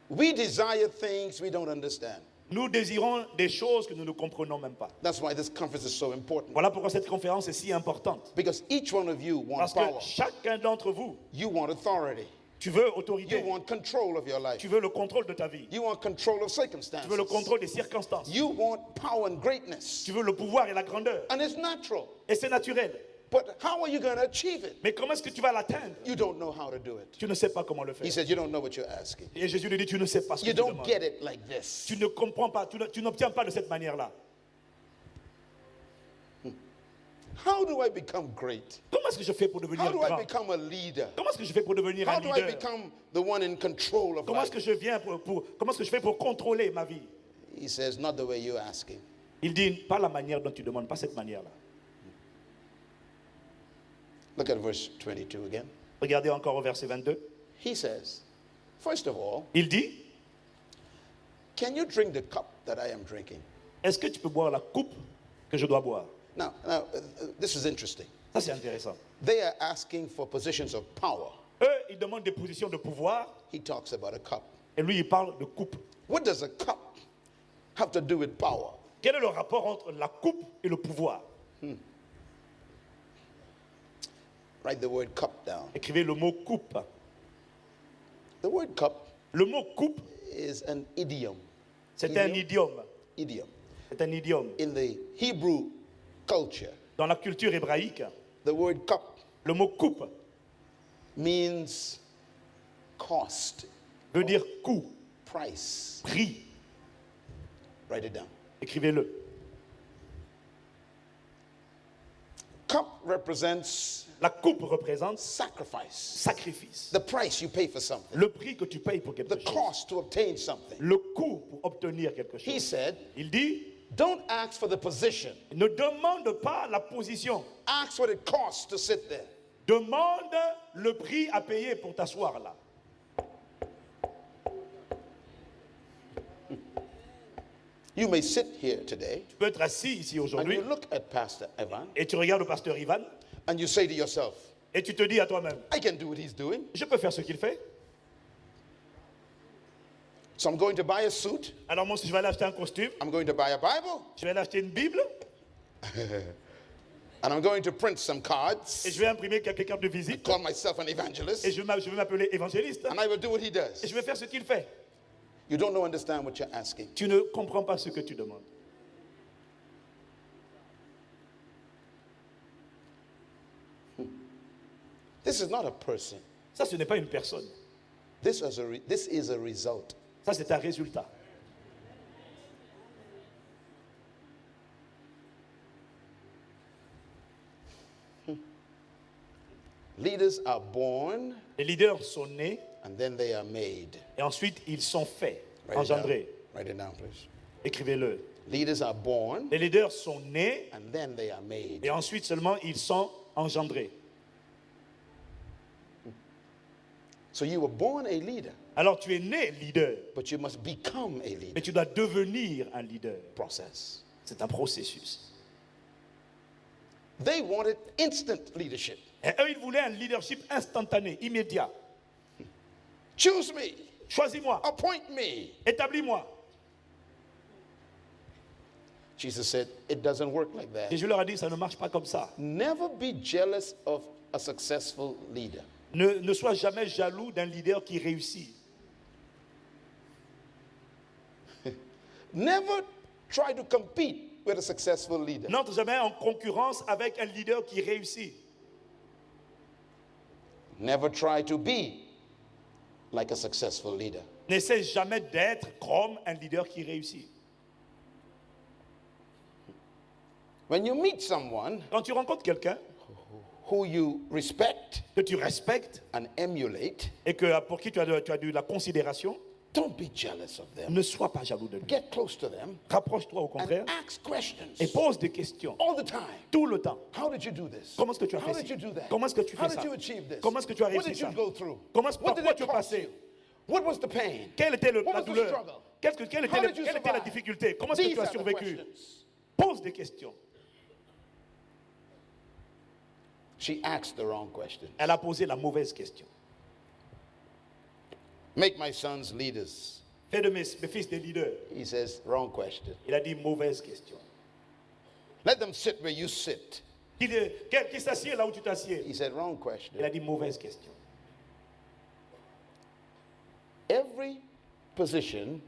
We desire things we don't understand. Nous désirons des choses que nous ne comprenons même pas. That's why this conference is so important. Voilà pourquoi cette conférence est si importante. Because each one of you wants Parce que power. chacun d'entre vous, You want authority. tu veux You autorité, want control of your life. tu veux le contrôle de ta vie, You want control of tu veux circumstances. le contrôle des circonstances, You want power and greatness. tu veux le pouvoir et la grandeur. And it's natural. Et c'est naturel. But how are you going to achieve it? Mais comment est-ce que tu vas l'atteindre? You don't know how to do it. Tu ne sais pas comment le He faire. said, you don't know what you're asking. Et Jésus lui dit, tu ne sais pas ce que You tu don't demandes. get it like this. Tu ne comprends pas, tu n'obtiens pas de cette manière-là. How do I become great? Comment est-ce que je fais pour devenir How do I grand? become a leader? Comment est-ce que je fais pour devenir How un do I leader? become the one in control of Comment est-ce life? que je viens comment est-ce que je fais pour contrôler ma vie? He says, not the way you're asking. Il dit, pas la manière dont tu demandes, pas cette manière-là. Look at verse 22 again. Regardez encore au verset 22. He says, first of all, Il dit, can you drink the cup that I am drinking? est-ce que tu peux boire la coupe que je dois boire? Now, this is interesting. Ça, c'est intéressant. They are asking for positions of power. Eux, ils demandent des positions de pouvoir, He talks about a cup. et lui, il parle de coupe. What does a cup have to do with power? Quel est le rapport entre la coupe et le pouvoir? Write the word cup down. Écrivez le mot coupe. The word cup Le mot coupe, is an idiom. c'est un idiome. Idiom. C'est un idiome. In the Hebrew culture, Dans la culture hébraïque, the word cup le mot coupe means cost, veut dire coût, price. prix. Write it down. Écrivez-le. Cup represents La coupe représente sacrifice. sacrifice. The price you pay for something. Le prix que tu payes pour quelque The chose. cost to obtain something. Le coût pour obtenir quelque He chose. said, Il dit, don't ask for the position. ne demande pas la position. Ask what it costs to sit there. Demande le prix à payer pour t'asseoir là. You may sit here today Tu peux être assis ici and aujourd'hui you look at Pastor Evan et tu regardes le pasteur Ivan and you say to yourself, et tu te dis à toi-même, I can do what he's doing. je peux faire ce qu'il fait. So I'm going to buy a suit. Alors moi, si je vais aller acheter un costume, I'm going to buy a Bible. je vais aller acheter une Bible And I'm going to print some et cards. je vais imprimer quelques cartes de visite Call myself an et evangelist. je vais m'appeler évangéliste And I will do what he et does. je vais faire ce qu'il fait. You don't know, understand what you're asking. Tu ne comprends pas ce que tu demandes. This is not a person. Ça, ce n'est pas une personne. This is a result. Ça, c'est un résultat. Leaders are born Les leaders sont nés and then they are made. et ensuite ils sont faits, Write it down. engendrés. Write it down, please. Écrivez-le. Leaders are born Les leaders sont nés and then they are made. et ensuite seulement ils sont engendrés. So you were born a leader, Alors tu es né leader, but you must become a leader. mais tu dois devenir un leader. Process. C'est un processus. They wanted instant leadership. Et eux, ils voulaient un leadership instantané, immédiat. Choose me. Choisis-moi, Appoint me. établis-moi. Jesus said, it doesn't work like that. Et je leur ai dit, ça ne marche pas comme ça. Never be jealous of a successful leader. Ne sois jamais jaloux d'un leader qui réussit. Never try to compete with a successful leader. N'entre jamais en concurrence avec un leader qui réussit. Never try to be like a successful leader. N'essaie jamais d'être comme un leader qui réussit. When you meet someone Quand tu rencontres quelqu'un who you respect que tu respectes and emulate, et que, pour qui tu as de la considération, don't be jealous of them. ne sois pas jaloux de lui. Get close to them Rapproche-toi au and contraire ask questions et pose des questions all the time. tout le temps. How did you do this? Comment est-ce que tu as How fait did you ça? do that? Comment est-ce que tu How fais did ça? you achieve this? Comment est-ce que tu as What réussi did you ça? go through? Comment, What par did quoi it tu es cost passé? you? What was the pain? Quelle était What la was the douleur? struggle? Quelle How était, did you quelle était la survive? difficulté? Comment est-ce que These tu as are the survécu? questions. Pose des questions. She asked the wrong question. Elle a posé la mauvaise question. Make my sons leaders. Fais de mes fils des leaders. He says, wrong question. Il a dit mauvaise question. Let them sit where you sit. Qui s'assied là où tu t'assieds? He said, wrong question. Il a dit mauvaise question. Every position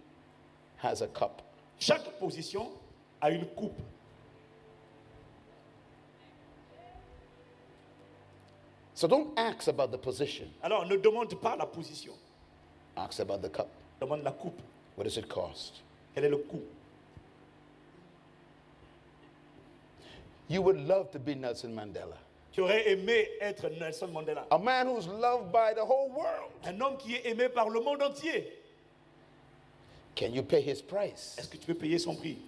has a cup. Chaque position a une coupe. So don't ask about the position. Alors ne demande pas la position. Ask about the cup. Demande la coupe. What does it cost? Quel est le coût? You would love to be Nelson Mandela. Tu aurais aimé être Nelson Mandela. A man who's loved by the whole world. Un homme qui est aimé par le monde entier. Can you pay his price? Est-ce que tu peux payer son prix?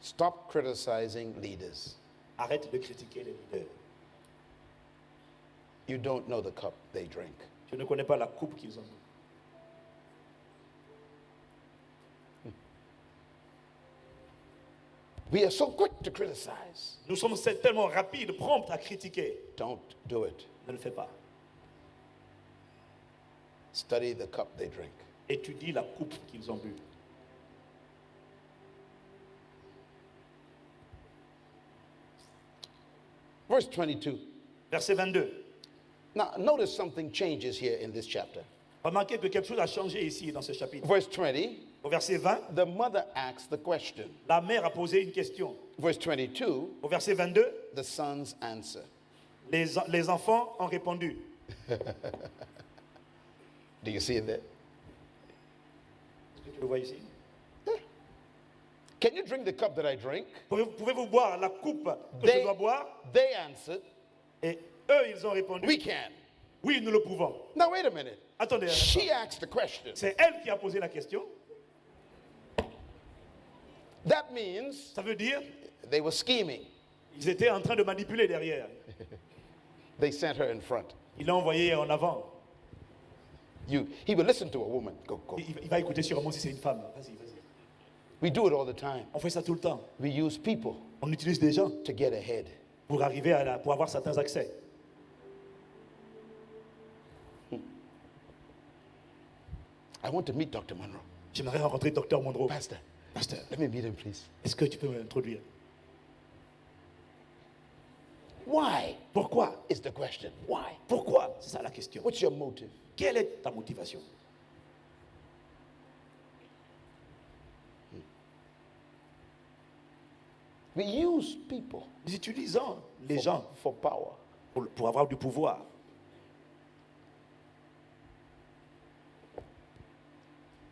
Stop criticizing leaders. Arrête de critiquer les leaders. You don't know the cup they drink. Tu ne connais pas la coupe qu'ils ont. We are so quick to criticize. Nous sommes tellement rapides, prompts à critiquer. Don't do it. Ne le fais pas. Study the cup they drink. Étudie la coupe qu'ils ont bu. Verse 22. Verset 22. Now, notice something changes here in this chapter. Remarquez que quelque chose a changé ici dans ce chapitre. Verse 20. Au verset 20, the mother asks the question. la mère a posé une question. Verse 22, Au verset 22, the sons answer. les enfants ont répondu. Do you see it there? Tu le vois ici? Can you drink the cup that I drink? Pouvez-vous boire la coupe que je dois boire? They answered, Et eux, ils ont répondu. we can. Oui, nous le pouvons. Now wait a minute. Attendez un She instant. asked the question. C'est elle qui a posé la question. That means Ça veut dire they were scheming. ils étaient en train de manipuler derrière. They sent her in front. Il l'a envoyé en avant. He would listen to a woman. Go, go. Il va écouter sûrement si c'est une femme. Vas-y, vas-y. We do it all the time. On fait ça tout le temps. We use people On utilise des gens to get ahead. pour arriver pour avoir certains accès. I want to meet Dr. Monroe. J'aimerais rencontrer Dr Monroe. Pastor, Pasteur, let me meet him, please. est-ce que tu peux m'introduire? Why Pourquoi? is the question? Why? Pourquoi? C'est ça la question. What's your motive? Quelle est ta motivation? We use people Nous utilisons les gens for power. pour avoir du pouvoir.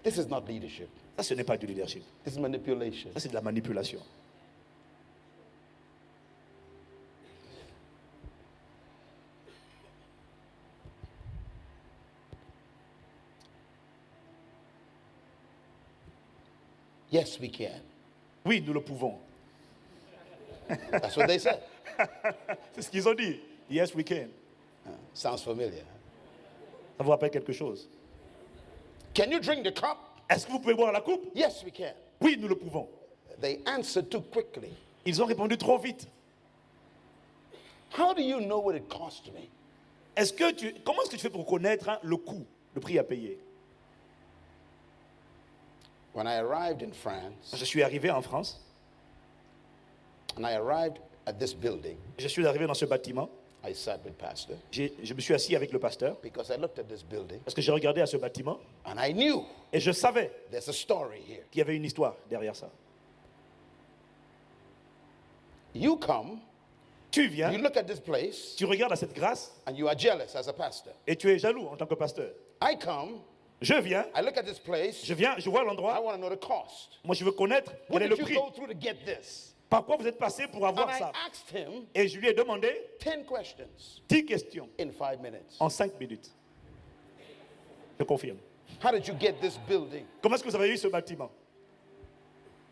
This is not leadership. Ça, ce n'est pas du leadership. This is manipulation. Ça, c'est de la manipulation. Yes, we can. Oui, nous le pouvons. That's what they said. C'est ce qu'ils ont dit. Yes, we can. Sounds familiar. Ça vous rappelle quelque chose? Can you drink the cup? Est-ce que vous pouvez boire la coupe? Yes, we can. Oui, nous le pouvons. They answered too quickly. Ils ont répondu trop vite. How do you know what it cost me? Comment est-ce que tu fais pour connaître le coût, le prix à payer? When I arrived in France, Je suis arrivé en France. and I arrived at this building, Je suis arrivé dans ce bâtiment. I sat with Pastor Je me suis assis avec le pasteur because I looked at this building parce que j'ai regardé à ce bâtiment and I knew et je savais there's a story here. qu'il y avait une histoire derrière ça. You come, Tu you viens, look at this place, tu regardes à cette grâce and you are jealous as a pastor. et tu es jaloux en tant que pasteur. I come, Je viens, I look at this place, je viens, je vois I l'endroit. want to know the cost. Moi, je veux connaître What quel est le did you prix. go through to get this? Par quoi vous êtes passé pour And avoir I ça? asked him Et je lui ai demandé 10 questions 10 questions in 5 minutes. en 5 minutes. Je confirme. How did you get this building? Comment est-ce que vous avez eu ce bâtiment?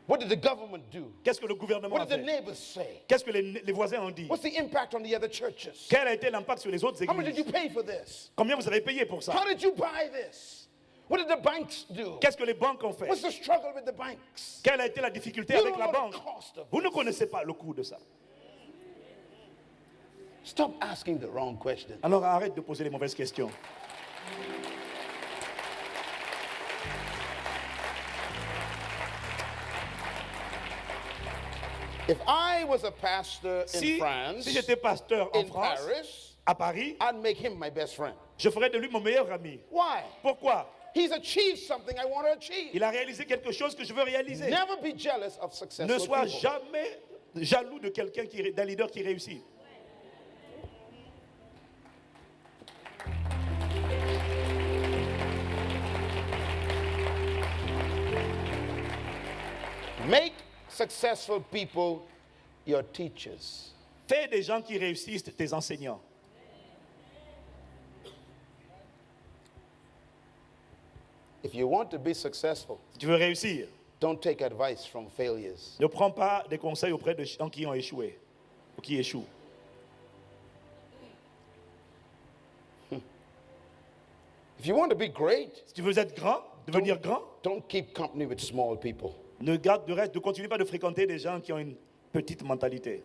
What did the government do? Qu'est-ce que le gouvernement What a did the fait? neighbors say? Qu'est-ce que les voisins ont dit? What's the impact on the other churches? Quel a été l'impact sur les autres How much did you églises? pay for this? Combien vous avez payé pour ça? How did you buy this? What did the banks do? Qu'est-ce que les banques ont fait? What's the struggle with the banks? Quelle a été la difficulté You avec don't la know the banque? cost of Vous ne this. connaissez pas le coût de ça. Stop asking the wrong question. Alors arrête de poser les mauvaises questions. If I was a pastor in Si France, j'étais pasteur en in France, Paris, à Paris, I'd make him my best friend. je ferais de lui mon meilleur ami. Why? Pourquoi? He's achieved something I want to achieve. Il a réalisé quelque chose que je veux réaliser. Never be jealous of Ne successful sois people. jamais jaloux de quelqu'un d'un leader qui réussit. Make successful people your teachers. Fais des gens qui réussissent tes enseignants. If you want to be successful, Si tu veux réussir, don't take advice from failures. ne prends pas des conseils auprès de gens qui ont échoué ou qui échouent. If you want to be great, Si tu veux être grand, devenir grand, don't keep company with small people. ne continue pas de fréquenter des gens qui ont une petite mentalité.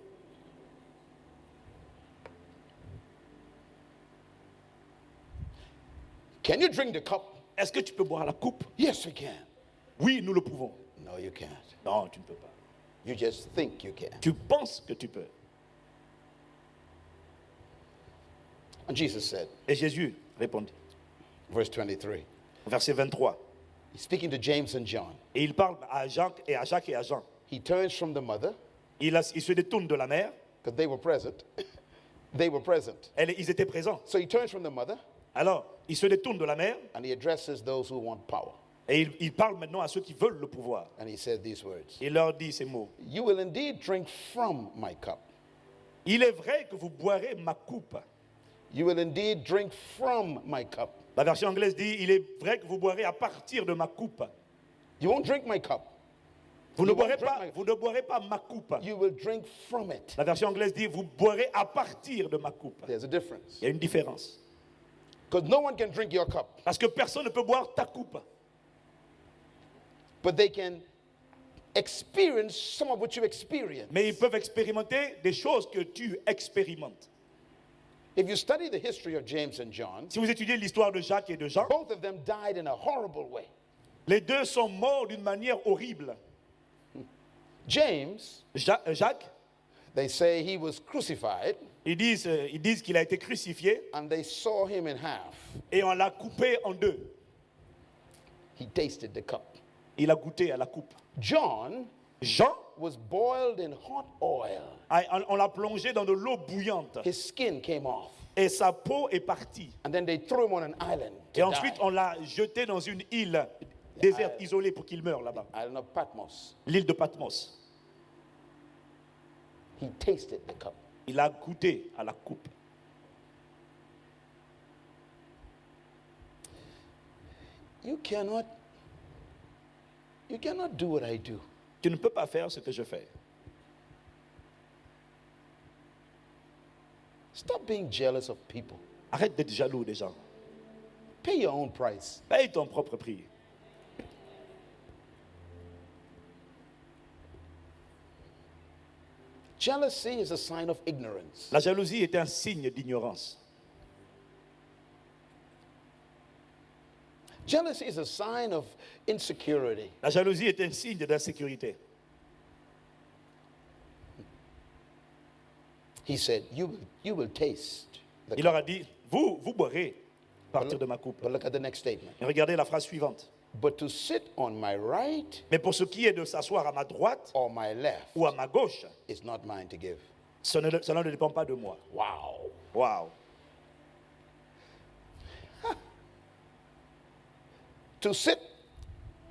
Can you drink the cup? Est-ce que tu peux boire la coupe? Yes, we can. Oui, nous le pouvons. No, you can't. Non, tu ne peux pas. You just think you can. Tu penses que tu peux. And Jesus said, Et Jésus répondit, verse 23, verset 23, He's speaking to James and John. Et il parle à Jacques et à Jean. He turns from the mother, Il se détourne de la mère. because they were present. They were present. Ils étaient présents. So he turns from the mother Alors, il se détourne de la mère and he addresses those who want power. et il parle maintenant à ceux qui veulent le pouvoir. And he said these words: Il leur dit ces mots. You will indeed drink from my cup. Il est vrai que vous boirez ma coupe. You will indeed drink from my cup. La version anglaise dit, il est vrai que vous boirez à partir de ma coupe. You won't drink my cup. Vous You ne won't boirez pas ma coupe. You will drink from it. La version anglaise dit, vous boirez à partir de ma coupe. There's a difference. Il y a une différence. Because no one can drink your cup, Parce que personne ne peut boire ta coupe. but they can experience some of what you experience. Mais ils peuvent expérimenter des choses que tu expérimentes. If you study the history of James and John, Si vous étudiez l'histoire de Jacques et de Jean, both of them died in a horrible way. les deux sont morts d'une manière horrible. James, Jacques, they say he was crucified, ils disent qu'il a été crucifié and they saw him in half. et on l'a coupé en deux. He tasted the cup. Il a goûté à la coupe. John Jean, was boiled in hot oil. on l'a plongé dans de l'eau bouillante His skin came off. et sa peau est partie. And then they threw him on an island to Et ensuite, die. on l'a jeté dans une île déserte, isolée pour qu'il meure là-bas. Island of Patmos. L'île de Patmos. He tasted the cup. Il a goûté à la coupe. You cannot do what I do. Tu ne peux pas faire ce que je fais. Stop being jealous of people. Arrête d'être jaloux des gens. Pay your own price. Paye ton propre prix. Jealousy is a sign of ignorance. La jalousie est un signe d'ignorance. Jealousy is a sign of insecurity. La jalousie est un signe d'insécurité. He said, you will taste the Il cup. leur a dit, vous boirez à partir de ma coupe. But look at the next statement. Et regardez la phrase suivante. But to sit on my right Mais pour ce qui est de s'asseoir à ma droite or my left ou à ma gauche, is not mine to give. cela ne dépend pas de moi. Wow. Waouh. To sit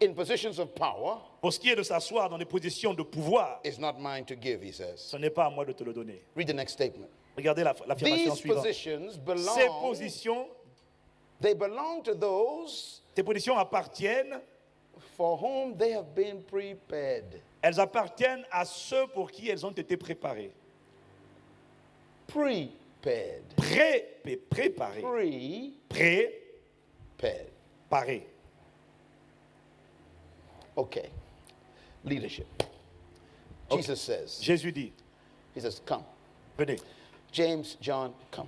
in positions of power Pour ce qui est de s'asseoir dans des positions de pouvoir, is not mine to give, he says. ce n'est pas à moi de te le donner. Read the next statement. Regardez l'affirmation These suivante. positions Ces belong, positions, they belong to those ces positions appartiennent, for whom they have been prepared. elles appartiennent à ceux pour qui elles ont été préparées. Prepared. Préparées. Prepared. Préparées. Okay. Leadership. Okay. Jesus says, Jésus dit, he says, come. venez. James, John, come.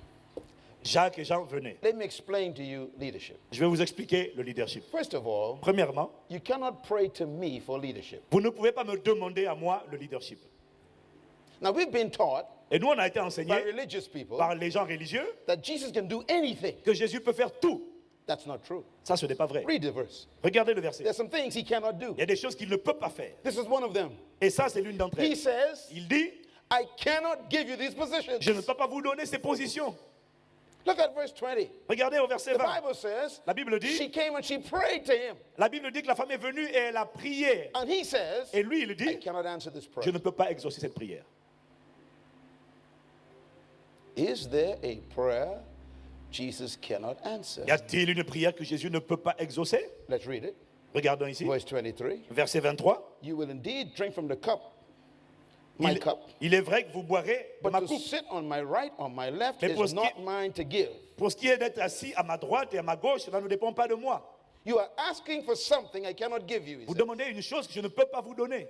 Jacques et Jean, venez. Let me explain to you leadership. Je vais vous expliquer le leadership. First of all, Premièrement, you cannot pray to me for leadership. vous ne pouvez pas me demander à moi le leadership. Now, we've been taught Et nous, on a été by enseigné religious people par les gens religieux that Jesus can do anything. que Jésus peut faire tout. That's not true. Ça, ce n'est pas vrai. Read the verse. Regardez le verset. There's some things he cannot do. Il y a des choses qu'il ne peut pas faire. This is one of them. Et ça, c'est l'une d'entre He elles. says, Il dit, I cannot give you these positions. je ne peux pas vous donner ces positions. Look at verse 20. Regardez au verset The 20. Bible says, La Bible dit, she came and she prayed to him. la Bible dit que la femme est venue et elle a prié. And he says, Et lui, il I dit, cannot answer this je prayer. ne peux pas exaucer cette prière. Is there a prayer Jesus cannot answer? Y a-t-il une prière que Jésus ne peut pas exaucer? Let's read it. Regardons ici, Verse 23. verset 23. You will indeed drink from the cup, my cup. Il est vrai que vous boirez de But ma to coupe. sit on my right or my left Mais pour is ce not qui- mine to give. Pour ce qui est d'être assis à ma droite et à ma gauche, cela ne dépend pas de moi. You are asking for something I cannot give you. He Vous said. demandez une chose que je ne peux pas vous donner.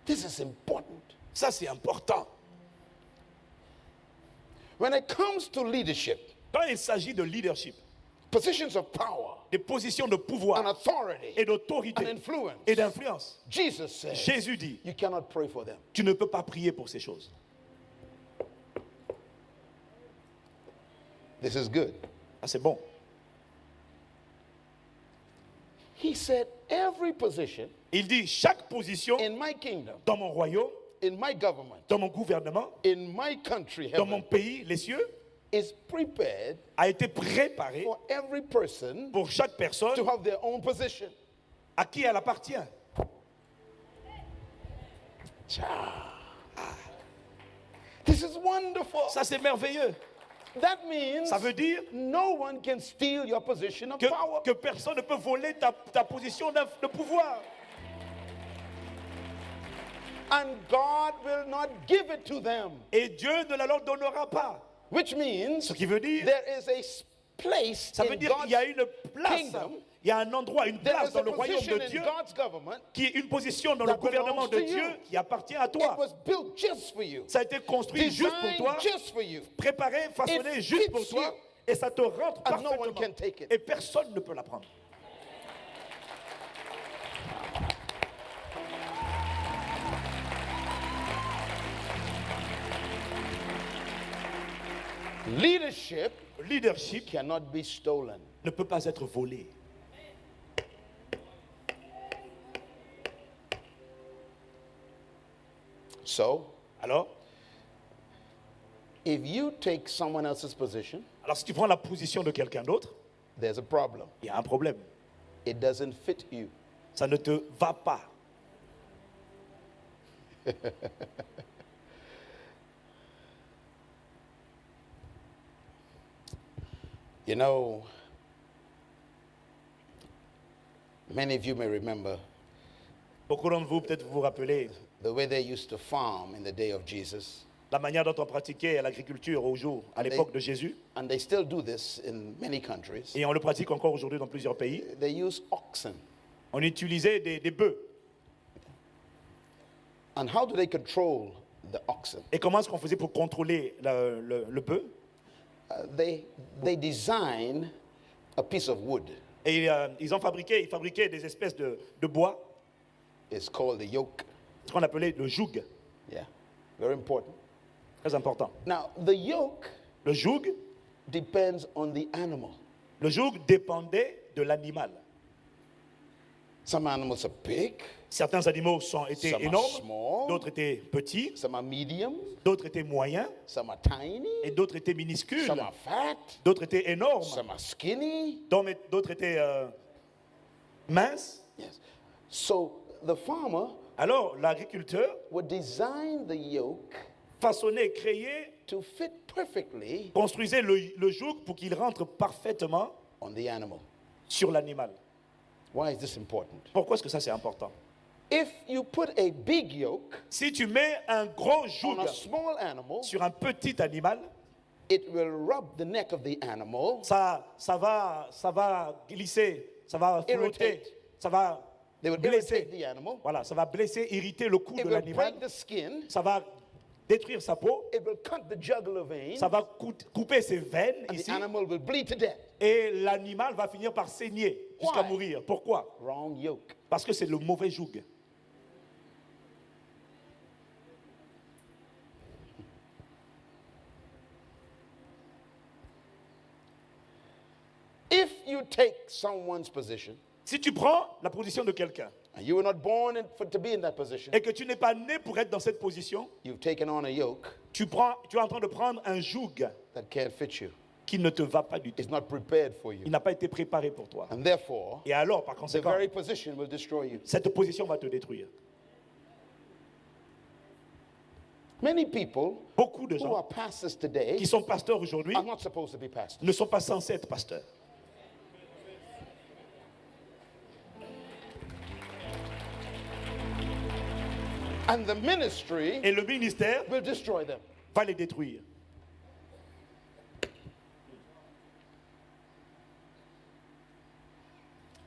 This is important. Ça, c'est important. When it comes to leadership, Quand il s'agit de leadership, positions of power des positions de and pouvoir authority et and d'autorité influence, et d'influence, Jesus says Jésus dit, you cannot pray for them. tu ne peux pas prier pour ces choses. This is good. Ah, c'est bon. He said, every position Il dit, chaque position in my kingdom, dans mon royaume, in my government, dans mon gouvernement, in my country, dans mon heaven, pays, les cieux, is prepared a été préparé for every person pour chaque personne to have their own position. à qui elle appartient. This is wonderful. Ça, c'est merveilleux. That means Ça veut dire no one can steal your position of power. que personne ne peut voler ta position de pouvoir. And God will not give it to them. Et Dieu ne la leur donnera pas. Which means Ce qui veut dire, there is a place ça veut in dire God's qu'il y a une place, kingdom. il y a un endroit, une There place is dans a le royaume position de in Dieu God's government. qui est une position dans le that gouvernement belongs de to Dieu you. qui appartient à It toi. was built just for you. Ça a été construit juste pour Designed toi, just for you. préparé, façonné It juste pour fits toi, you. et ça te rentre And no one parfaitement. can take it. Et personne ne peut la prendre. Leadership Leadership cannot be stolen. ne peut pas être volé. So, Alors, if you take someone else's position, si tu prends la position de quelqu'un d'autre, there's a problem. il y a un problème. It doesn't fit you. Ça ne te va pas. You know, many of you may remember Beaucoup d'entre vous, peut-être vous vous rappelez the way they used to farm in the day of Jesus. la manière dont on pratiquait l'agriculture à l'époque de Jésus. And they still do this in many countries. Et on le pratique encore aujourd'hui dans plusieurs pays. They use oxen. On utilisait des bœufs. And how do they control the oxen? Et comment est-ce qu'on faisait pour contrôler le bœuf? They design a piece of wood. Et ils fabriquaient des espèces de bois, It's called the yoke. ce qu'on appelait le joug. Yeah, very important. Très important. Now, the yoke Le joug, depends on the animal. le joug dépendait de l'animal. Some animals are big, Certains animaux étaient Some are énormes, small. d'autres étaient petits, some are medium, d'autres étaient moyens, some are tiny, et d'autres étaient minuscules, some are fat, d'autres étaient énormes, some are skinny. d'autres étaient minces. Yes. So the farmer Alors l'agriculteur would design the yoke façonnait, créait, to fit perfectly construisait le joug pour qu'il rentre parfaitement on the animal. sur l'animal. Why is this important? Pourquoi est-ce que ça c'est important? If you put a big yoke Si tu mets un gros joug on a small animal, sur un petit animal, it will rub the neck of the animal, ça va glisser, ça va flotter, Irritate. ça va they will blesser. irritate the animal, Voilà, ça va blesser, irriter le cou it de will l'animal, break the skin, ça va détruire sa peau, it will cut the jugular vein, ça va couper ses veines and the ici, animal will bleed to death. et l'animal va finir par saigner jusqu'à Why? mourir. Pourquoi? Wrong yoke. Parce que c'est le mauvais joug. If you take someone's position, Si tu prends la position de quelqu'un and you were not born to be in that position, et que tu n'es pas né pour être dans cette position, you've taken on a yoke tu es en train de prendre un joug that can't fit you. qui ne te va pas du tout. It's not prepared for Il you. n'a pas été préparé pour toi. And therefore, Et alors, par the conséquent, very position will destroy you. cette position va te détruire. Many people Beaucoup de who gens are pastors today qui sont pasteurs aujourd'hui are not supposed to be pastors. ne sont pas censés être pasteurs. And the ministry Et le ministère will destroy them. va les détruire.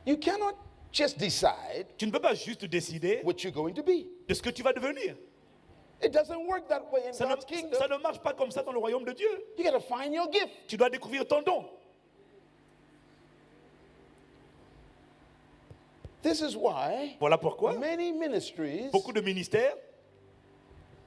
You cannot just decide Tu ne peux pas juste décider what you're going to be. de ce que tu vas devenir. It doesn't work that way in Ça God's kingdom. ne marche pas comme ça dans le royaume de Dieu. You got to find your gift. Tu dois découvrir ton don. This is why Voilà pourquoi many ministries beaucoup de ministères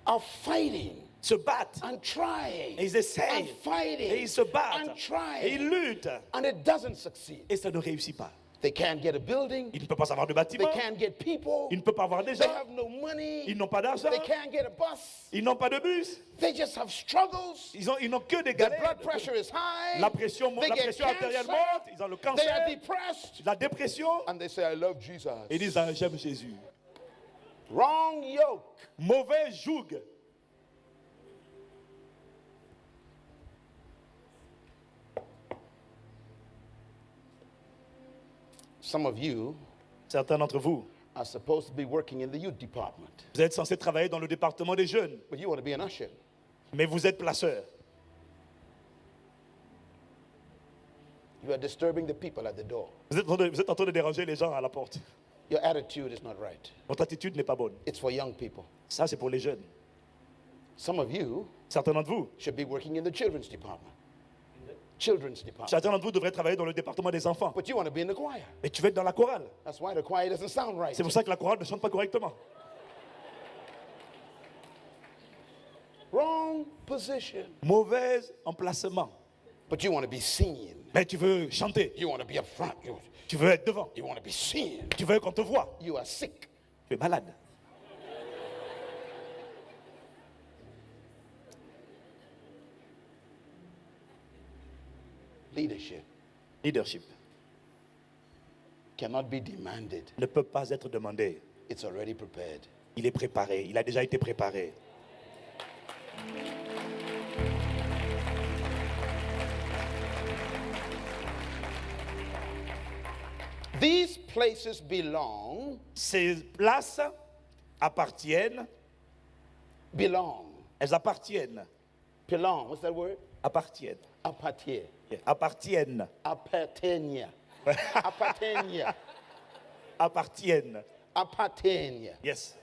are fighting se battent and trying et ils essayent and fighting et ils se battent and et trying ils luttent and it doesn't succeed. et ça ne réussit pas. They can't get a building. Il ne peut pas avoir de They bâtiment. can't get people. Il ne peut pas avoir des They gens. have no money. Ils n'ont pas d'argent. They can't get a bus. Ils n'ont pas de bus. They just have struggles. Ils n'ont que des Their galères. blood pressure is high. La pression They get artérielle cancer. monte. Ils ont le They are cancer, depressed. la dépression. And they say, I love Jesus. Et ils disent, ah, j'aime Jésus. Wrong yoke. Mauvais joug. Some of you Certains d'entre vous, are supposed to be working in the youth department, vous êtes censés travailler dans le département des jeunes, but you want to be an usher. mais vous êtes placeur. You are disturbing the people at the door. Vous êtes en train de déranger les gens à la porte. Your attitude is not right. Votre attitude n'est pas bonne. It's for young people. Ça, c'est pour les jeunes. Some of you Certains d'entre vous, should be working in the children's department. Children's department. certains d'entre vous devraient travailler dans le département des enfants. But you want to be in the choir. Mais tu veux être dans la chorale. That's why the choir doesn't sound right. C'est pour ça que la chorale ne chante pas correctement. Wrong position. Mauvais emplacement. But you want to be seen. Mais tu veux chanter. You want to be up front. Tu veux être devant. You want to be seen. Tu veux qu'on te voit. You are sick. Tu es malade. Leadership Leadership cannot be demanded. ne peut pas être demandé. It's already prepared. Il est préparé. Il a déjà été préparé. These places belong. Ces places appartiennent. Belong. Elles appartiennent. Belong. What's that word? Appartiennent. Appartier. Appartiennent. Appartenia. Appartenia. Appartiennent. Appartenia. Yes.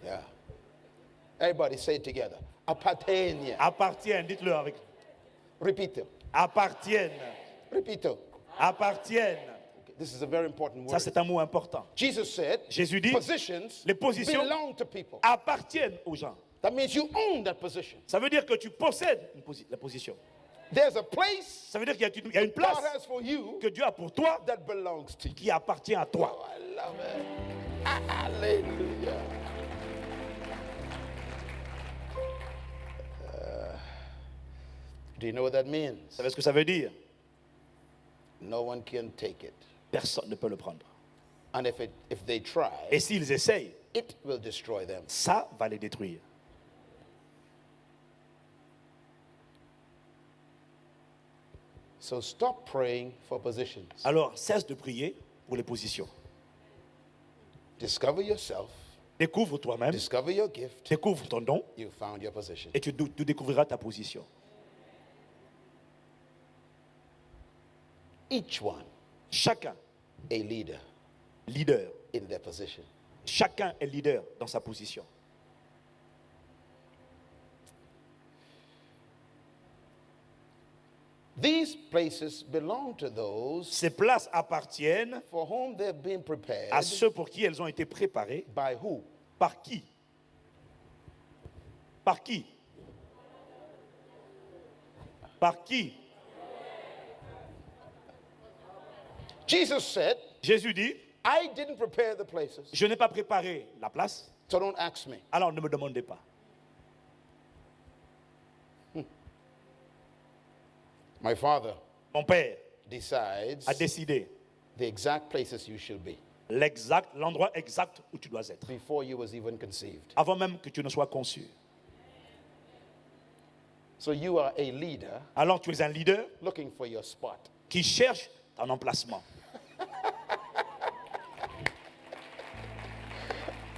Yeah. Everybody say it together. Appartenia. Appartiennent. Dites-le avec. Repeat it. Appartiennent. Repeat it. Appartiennent. This is a very important Ça, word. c'est un mot important. Jesus said, Jésus dit, positions les positions belong to people. appartiennent aux gens. That means you own that position. Ça veut dire que tu possèdes la position. There's a place Ça veut dire qu'il y a une place God has for you que Dieu a pour toi that belongs to you. qui appartient à toi. Oh, I love it. Hallelujah. Do you know what that means? Vous savez ce que ça veut dire? No one can take it. Personne ne peut le prendre. And if they try, Et s'ils essayent, it will destroy them. ça va les détruire. So stop praying for positions. Alors, cesse de prier pour les positions. Discover yourself. Découvre toi-même, Discover your gift. découvre ton don You found your position. et tu découvriras ta position. Each one Chacun a leader leader. in their position. Chacun est leader dans sa position. These places belong to those Ces places appartiennent for whom they've been prepared. à ceux pour qui elles ont été préparées. By who? Par qui? Par qui? Par qui? Jesus said, Jésus dit, I didn't prepare the places, je n'ai pas préparé la place, so don't ask me. alors ne me demandez pas. My father Mon père decides a décidé the exact places you should be l'endroit exact où tu dois être, before you was even conceived. avant même que tu ne sois conçu. So you are a leader Alors tu es un leader looking for your spot. qui cherche ton emplacement.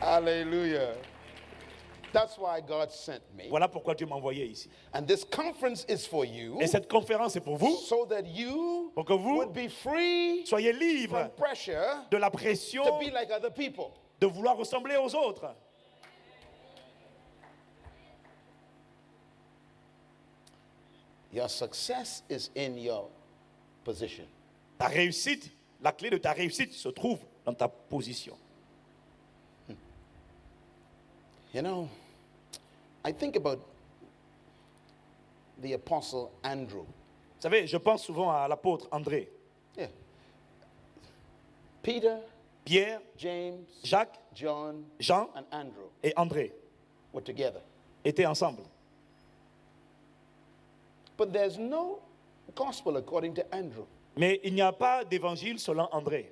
Hallelujah. That's why God sent me. Voilà pourquoi Dieu m'a envoyé ici. And this conference is for you Et cette conférence est pour vous, so that you pour que vous would be free soyez libres from pressure de la pression to be like other people. de vouloir ressembler aux autres. Your success is in your position. Ta réussite, la clé de ta réussite se trouve dans ta position. You know, I think about the apostle Andrew. Vous savez, je pense souvent à l'apôtre André. Yeah. Peter, Pierre, James, Jacques, John, Jean and Andrew et André were together. étaient ensemble. But there's no gospel according to Andrew. Mais il n'y a pas d'évangile selon André.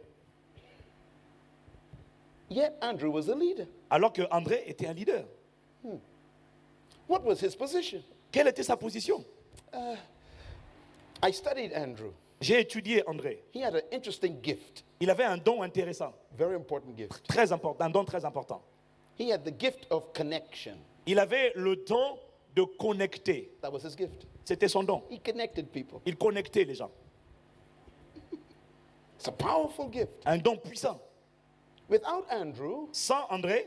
Yet Andrew was a leader. Alors que André était un leader. What was his position? Quelle était sa position? I studied Andrew. J'ai étudié André. He had an interesting gift, Il avait un don intéressant, very important gift. très important, un don très important. He had the gift of connection. Il avait le don de connecter. That was his gift. C'était son don. He connected people. Il connectait les gens. It's a powerful gift. Un don puissant. Without Andrew, Sans André,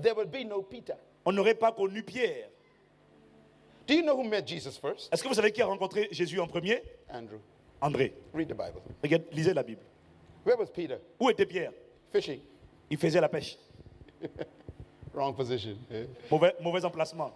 there would be no Peter. on n'aurait pas connu Pierre. Do you know who met Jesus first? Est-ce que vous savez qui a rencontré Jésus en premier? Andrew. André. Read the Bible. Regarde, lisez la Bible. Where was Peter? Où était Pierre? Fishing. Il faisait la pêche. Wrong position. Mauvais emplacement.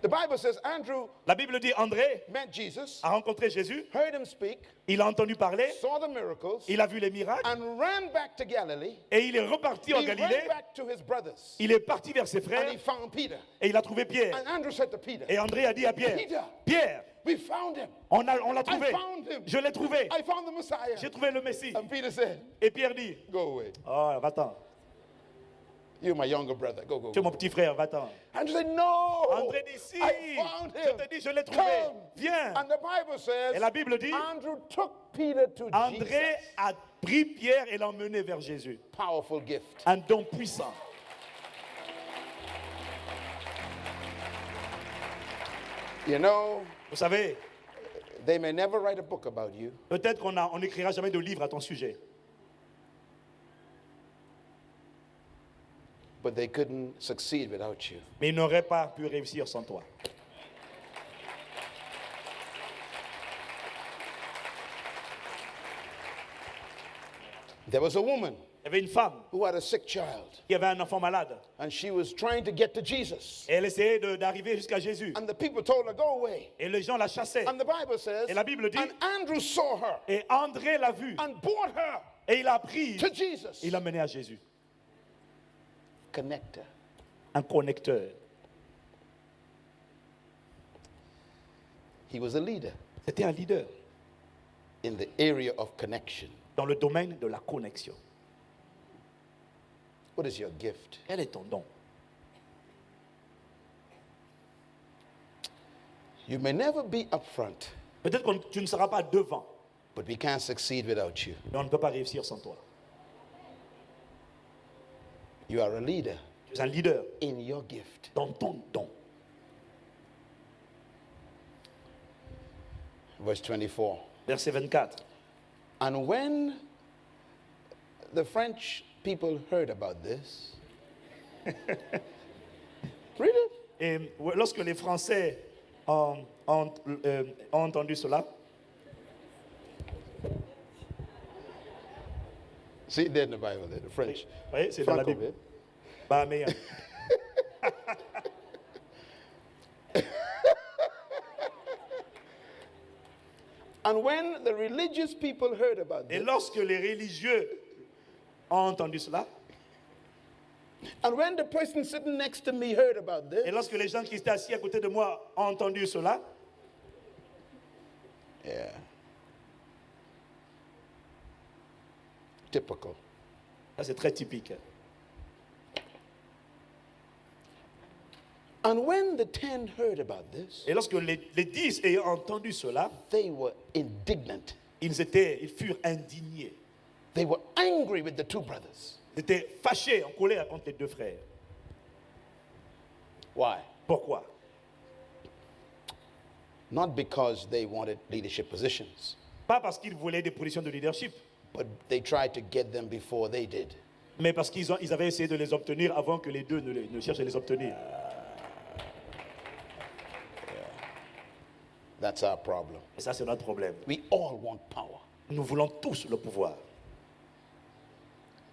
The Bible says Andrew La Bible dit André met Jesus, a rencontré Jésus, heard him speak, il a entendu parler, saw the miracles, il a vu les miracles and ran back to Galilee. et il est reparti en He Galilée. ran back to his brothers, Il est parti vers ses and frères he found Peter. et il a trouvé Pierre. And Andrew said to Peter, Et André a dit à Pierre, Peter, Pierre, we found him. on l'a trouvé. I found him. Je l'ai trouvé. I found the Messiah. J'ai trouvé le Messie. And Peter said, Et Pierre dit, go away. oh, va-t'en. You're my younger brother. Go, go, Tu es go. mon petit frère, va-t'en. Andrew said, no. André dit, si, I found je him. te dis, je l'ai trouvé. Come. Viens. And the Bible says, Et la Bible dit, Andrew took Peter to André Jesus. a pris Pierre et l'a emmené vers Jésus. Powerful gift. Un don puissant. You know, Vous savez, they may never write a book about you, peut-être qu'on n'écrira jamais de livre à ton sujet. but they couldn't succeed without you. Mais il n'aurait pas pu réussir sans toi. There was a woman Il y avait une femme who had a sick child, qui avait un enfant malade. and she was trying to get to Jesus. Et elle essayait d'arriver jusqu'à Jésus. And the people told her, go away. Et les gens la chassaient. And the Bible says, Et la Bible dit, and Andrew saw her et André l'a vue. and brought her Et il a pris, to Jesus. il l'a mené à Jésus. Connector. Un connecteur. He was a leader C'était un leader in the area of connection. dans le domaine de la connexion. What is your gift? Quel est ton don? You may never be up front, Peut-être que tu ne seras pas devant, but we can't succeed without you. mais on ne peut pas réussir sans toi. You are a leader Tu es un leader in your gift. dans ton don. Verse 24. Verset 24. And when the French people heard about this, read it. Et lorsque les Français ont entendu cela, See, there in the Bible, there, the French. vous voyez, c'est dans la Bible. Bah, mais, And when the religious people heard about et this, lorsque les religieux ont entendu cela, and when the person sitting next to me heard about et this, lorsque les gens qui étaient assis à côté de moi ont entendu cela, yeah, typical. ça c'est très typique. And when the 10 heard about this, Et lorsque les 10 ayant entendu cela, they were indignant. ils furent indignés. They were angry with the two brothers. Ils étaient fâchés, en colère contre les deux frères. Why? Pourquoi? Not because they wanted leadership positions, Pas parce qu'ils voulaient des positions de leadership, but they tried to get them before they did. mais parce qu'ils avaient essayé de les obtenir avant que les deux ne cherchent à les obtenir. That's our problem. Et ça, c'est notre problème. We all want power. Nous voulons tous le pouvoir.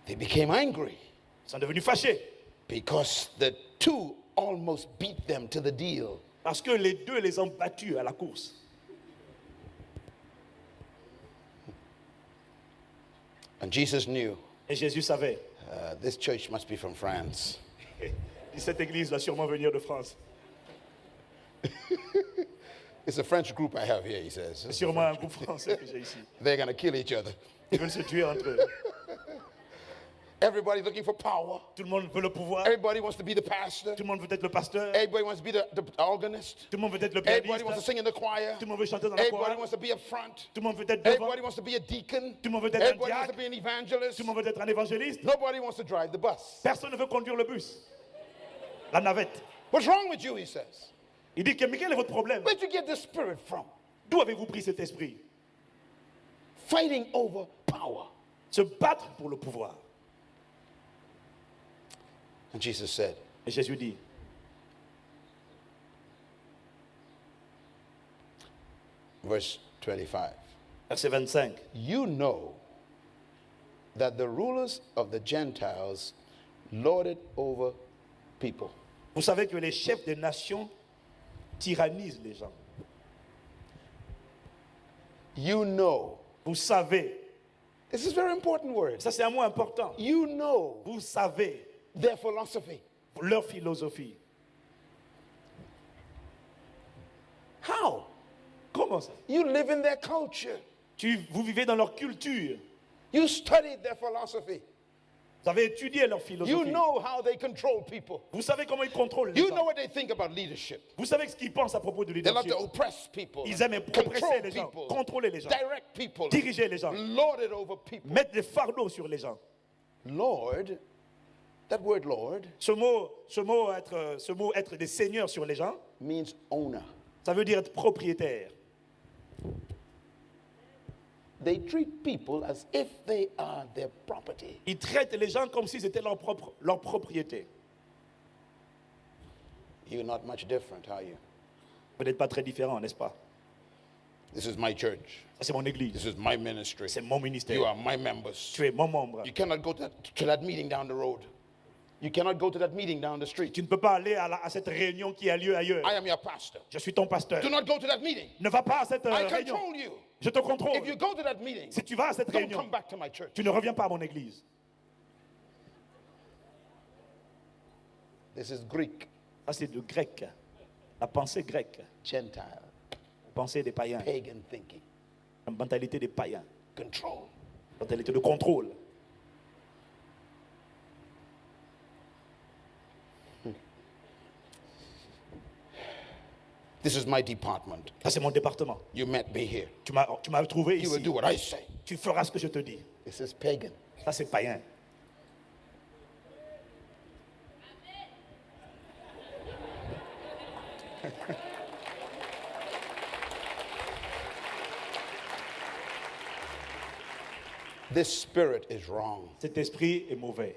They became angry Ils sont devenus fâchés because the two almost beat them to the deal. parce que les deux les ont battus à la course. And Jesus knew Et Jésus savait. this church must be from France. Cette église va sûrement venir de France. It's a French group I have here, he says. C'est sûrement un groupe français que j'ai ici. They're going to kill each other. Ils veulent se tuer entre eux. Everybody's looking for power. Tout le monde veut le pouvoir. Everybody wants to be the pastor. Tout le monde veut être le pasteur. Everybody wants to be the organist. Tout le monde veut être le Everybody wants to pianiste. sing in the choir. Tout le monde veut chanter dans la Everybody chorale. wants to be up front. Tout le monde veut être devant. Everybody wants to be a deacon. Tout le monde veut être un Everybody wants to diacre. be an evangelist. Tout le monde veut être un évangéliste. Nobody wants to drive the bus. Personne ne veut conduire le bus. La navette. What's wrong with you, he says. Il dit que, mais quel est votre problème? Where'd you get this spirit from? D'où avez-vous pris cet esprit? Fighting over power. Se battre pour le pouvoir. And Jesus said, Et Jésus dit, verse 25, verset 25, you know that the rulers of the Gentiles lord it over people. vous savez que les chefs des nations tyrannisent les gens. You know. Vous savez, This is very important word. ça c'est un mot important. You know Vous savez their philosophy. leur philosophie. How? Comment ça? You live in their culture. Vous vivez dans leur culture. You studied their philosophy. Vous avez étudié leur You philosophie. know how they control people. Vous savez comment ils contrôlent les You gens. know what they think about leadership. Vous savez ce qu'ils pensent à propos de They love leadership. to oppress people. Ils aiment control oppresser les gens, people. contrôler les gens, Direct people. diriger les gens, Lord it over people. mettre des fardeaux sur les gens. Lord, that word Lord Ce mot être des seigneurs sur les gens, means owner. ça veut dire être propriétaire. They treat people as if they are their property. Ils traitent les gens comme si c'était leur propriété. You're not much different, are you? Vous n'êtes pas très différents, n'est-ce pas? This is my church. Ça, c'est mon église. This is my ministry. C'est mon ministère. You are my members. Tu es mon membre. You cannot go to that meeting down the road. You cannot go to that meeting down the street. Tu ne peux pas aller à cette réunion qui a lieu ailleurs. I am your pastor. Je suis ton pasteur. Do not go to that meeting. Ne va pas à cette I réunion. control you. Je te contrôle. If you go to that meeting, Si tu vas à cette don't réunion, come back to my church. tu ne reviens pas à mon église. This is Greek, Ça, c'est le grec. La pensée grecque. Gentile, La pensée des païens. pagan thinking, La mentalité des païens. control. La mentalité de contrôle. This is my department. Ça, c'est mon département. You met me here. Tu m'as trouvé You will ici. do what I say. Tu feras ce que je te dis. This is pagan. Ça, c'est païen. This spirit is wrong. Cet esprit est mauvais.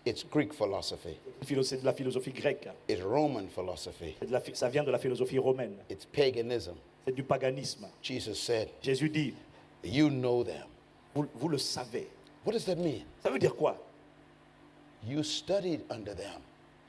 It's Greek philosophy. C'est de la philosophie grecque. It's Roman philosophy. Ça vient de la philosophie romaine. It's paganism. C'est du paganisme. Jesus said, Jésus dit, you know them. vous le savez. What does that mean? Ça veut dire quoi? You studied under them.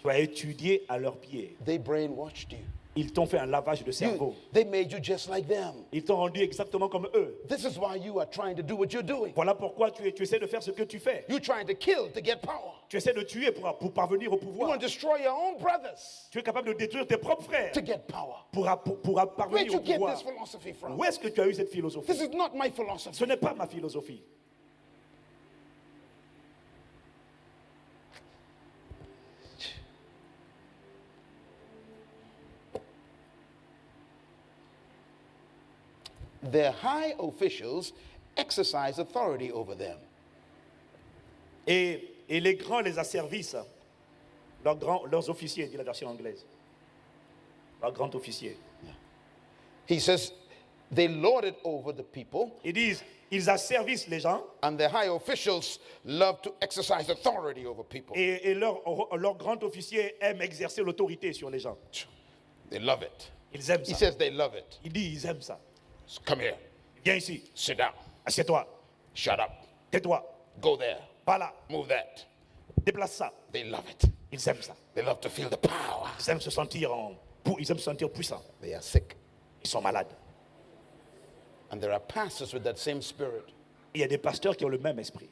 Tu as étudié à leurs pieds. They brainwashed you. Ils t'ont fait un lavage de cerveau. They made you just like them. Ils t'ont rendu exactement comme eux. This is why you are trying to do what you're doing. Voilà pourquoi tu essaies de faire ce que tu fais. You're trying to kill to get power. Tu essaies de tuer pour parvenir au You pouvoir. want to destroy your own brothers Tu es capable de détruire tes propres frères to get power. pour Where'd parvenir au you get pouvoir. this philosophy from? Où est-ce que tu as eu cette philosophie? This is not my philosophy. Ce n'est pas ma philosophie. Their high officials exercise authority over them. Et les grands les asservissent. Leurs officiers, dit la version anglaise. Leurs grands officiers. He says they lord it over the people, Ils disent, ils asservissent les gens and their high officials love to exercise authority over people. et leurs grands officiers aiment exercer l'autorité sur les gens. They love it. Ils aiment He ça. says they love it. Il dit, ils aiment ça. So come here, Viens ici, sit down, assieds-toi, shut up, tais-toi, go there, va là, move that. déplace ça. They love it. Ils aiment ça. They love to feel the power. Ils aiment se sentir puissants. They are sick. Ils sont malades. And there are pastors with that same spirit. Il y a des pasteurs qui ont le même esprit.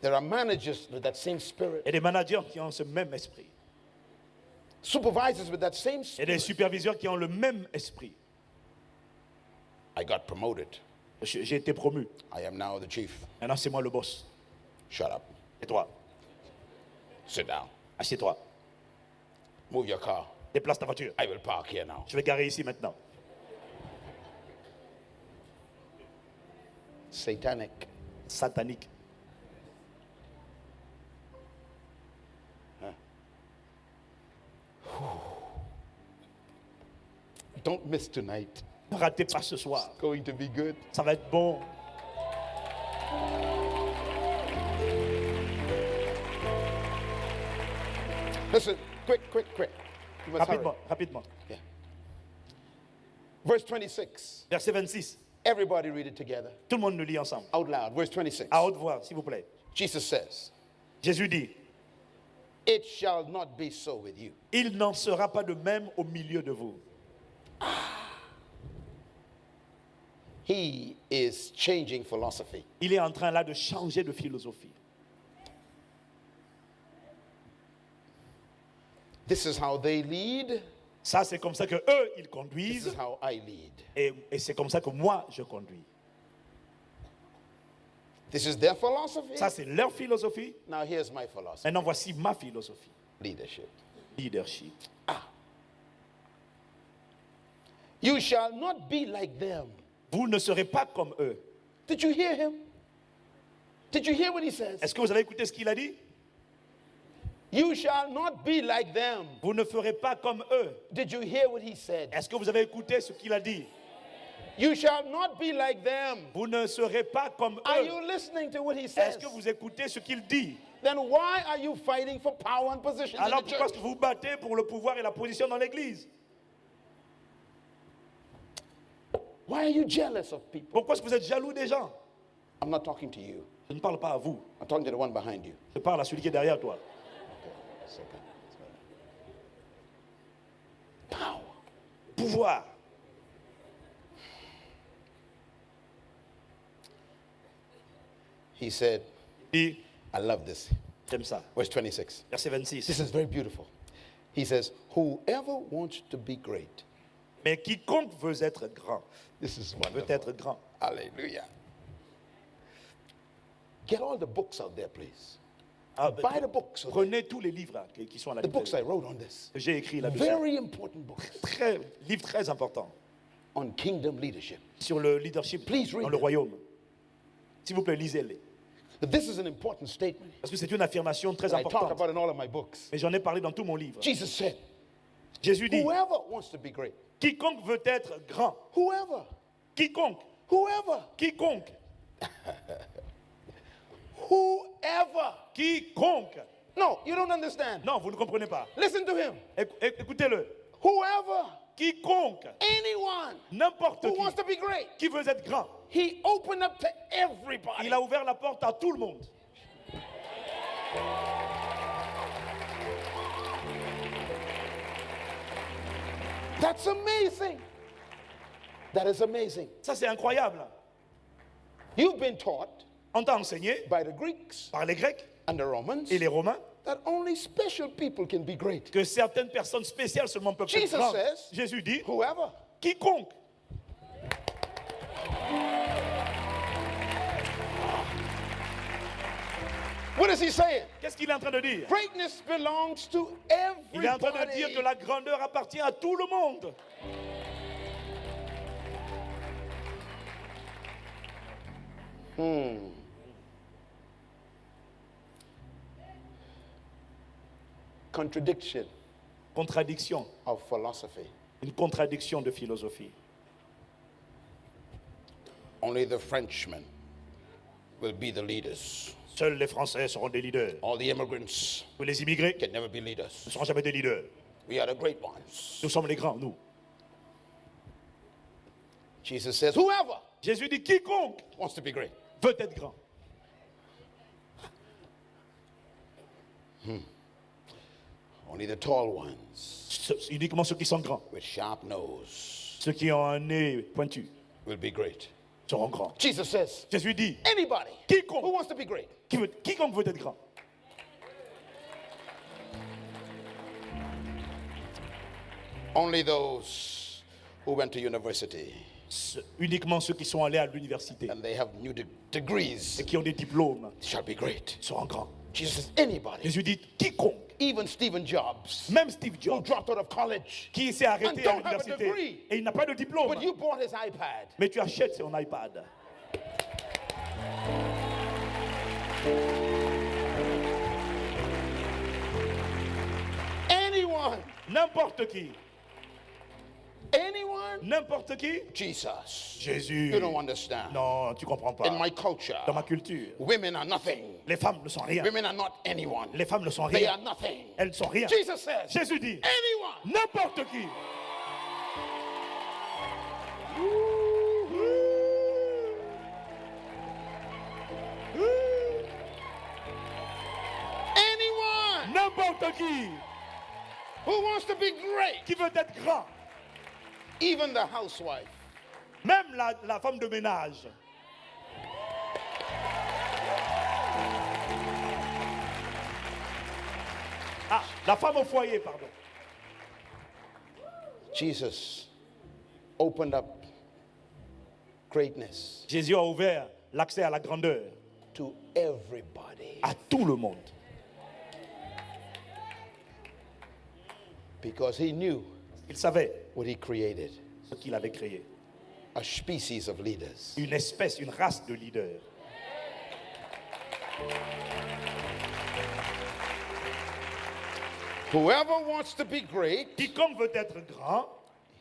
There are managers with that same spirit, Il y a des managers qui ont ce même esprit. supervisors with that same Il y a des spirit. superviseurs qui ont le même esprit. I got promoted. J'ai été promu. I am now the chief. Maintenant, c'est moi le boss. Shut up. Et toi, Sit down. assieds-toi. Move your car. Déplace ta voiture. I will park here now. Je vais garer ici maintenant. Satanic. Satanique. Don't miss tonight. Ne ratez pas ce soir. It's going to be good. Ça va être bon. Listen, quick. You must hurry. Rapidement. Yeah. Verse 26. Verset 26. Everybody read it together. Tout le monde le lit ensemble. Out loud. Verse 26. À haute voix, s'il vous plaît. Jesus says, Jésus dit, it shall not be so with you. il n'en sera pas de même au milieu de vous. He is changing philosophy. Il est en train là de changer de philosophie. This is how they lead. Ça, c'est comme ça que eux, ils This conduisent. is how I lead. Et c'est comme ça que moi, je conduis. This is their philosophy. Ça, c'est leur philosophie. Now here's my philosophy. Maintenant, voici ma philosophie. Leadership. Leadership. You shall not be like them. Vous ne serez pas comme eux. Did you hear him? Did you hear what he says? Est-ce que vous avez écouté ce qu'il a dit? You shall not be like them. Vous ne ferez pas comme eux. Did you hear what he said? Est-ce que vous avez écouté ce qu'il a dit? You shall not be like them. Vous ne serez pas comme Are eux. you listening to what he says? Est-ce que vous écoutez ce qu'il dit? Then why are you fighting for power and position in Alors the pourquoi est-ce church? que vous vous battez pour le pouvoir et la position dans l'église? Why are you jealous of people? Pourquoi est-ce que vous êtes jaloux des gens? I'm not talking to you. Je ne parle pas à vous. I'm talking to the one behind you. Je parle à celui qui est derrière toi. Power. Pouvoir. He said, Et I love this. j'aime ça. Verse 26. Verset 26. This is very beautiful. He says, whoever wants to be great. Mais quiconque veut être grand, This is veut wonderful. être grand. Hallelujah. Get all the books out there, please. Ah, Buy the books. Prenez tous les livres hein, qui sont à la The books I bibliothèque wrote on this. que j'ai écrits là-dessus. Very important books Livre très important on kingdom leadership. sur le leadership Please read dans le them. royaume. S'il vous plaît, lisez-les. This is an important statement. Parce que c'est une affirmation très that I talk importante. about in all of my books. Mais j'en ai parlé dans tout mon livre. Jesus said, Jésus dit, whoever wants to be great, quiconque veut être grand, whoever, quiconque, whoever, quiconque, whoever. quiconque. No, you don't understand. Non, vous ne comprenez pas. Listen to him. Écoutez-le. Whoever, Quiconque, anyone n'importe who wants to qui, be great. qui veut être grand, He opened up to everybody. il a ouvert la porte à tout le monde. That's amazing. That is amazing. Ça, c'est incroyable. You've been taught On t'a enseigné by the Greeks par les Grecs and the Romans et les Romains that only special people can be great. que certaines personnes spéciales seulement peuvent être Jesus grandes. says, Jésus dit, whoever. quiconque. What is he saying? Qu'est-ce qu'il est en train de dire? Greatness belongs to Il est en train de dire everybody. que la grandeur appartient à tout le monde. Contradiction Contradiction, of philosophy. une contradiction de philosophie. Only the Frenchmen will be the leaders. Seuls les Français seront des leaders. All the immigrants Tous les immigrés can never be ne leaders. seront jamais des leaders. We are the great ones. Nous sommes les grands, nous. Jesus says, whoever Jésus dit, quiconque wants to be great. veut être grand. Only the tall ones Uniquement ceux qui sont grands. with sharp nose. Ceux qui ont un nez pointu. will be great. seront grands. Jesus says, Jésus dit, anybody Quiconque. who wants to be great, quiconque veut être grand. only those who went to university Uniquement ceux qui sont allés à l'université and they have new degrees et qui ont des diplômes shall be great. seront grands. Jesus says, anybody, Jésus dit, quiconque, even Stephen Jobs, même Steve who Jobs, dropped out of college, qui s'est arrêté and à don't have a l'université degree, et il n'a pas de diplôme, but you bought his iPad. mais tu achètes son iPad. Anyone, N'importe qui, anyone, n'importe qui, Jesus. Jésus. You don't understand. Non, tu comprends pas. In my culture, Dans ma culture, women are nothing. les femmes ne sont rien. Women are not anyone. Les femmes ne sont They rien. are nothing. Elles ne sont rien. Jesus says, Jésus dit, anyone, n'importe qui. anyone N'importe qui who wants to be great, qui veut être grand. even the housewife. Même la femme de ménage. Ah, la femme au foyer, pardon. Jesus opened up greatness Jésus a ouvert l'accès à la grandeur to everybody à tout le monde. because he knew Il savait what he created, ce qu'il avait créé. a species of leaders. Une espèce, une race de leaders. Whoever wants to be great, Quiconque veut être grand,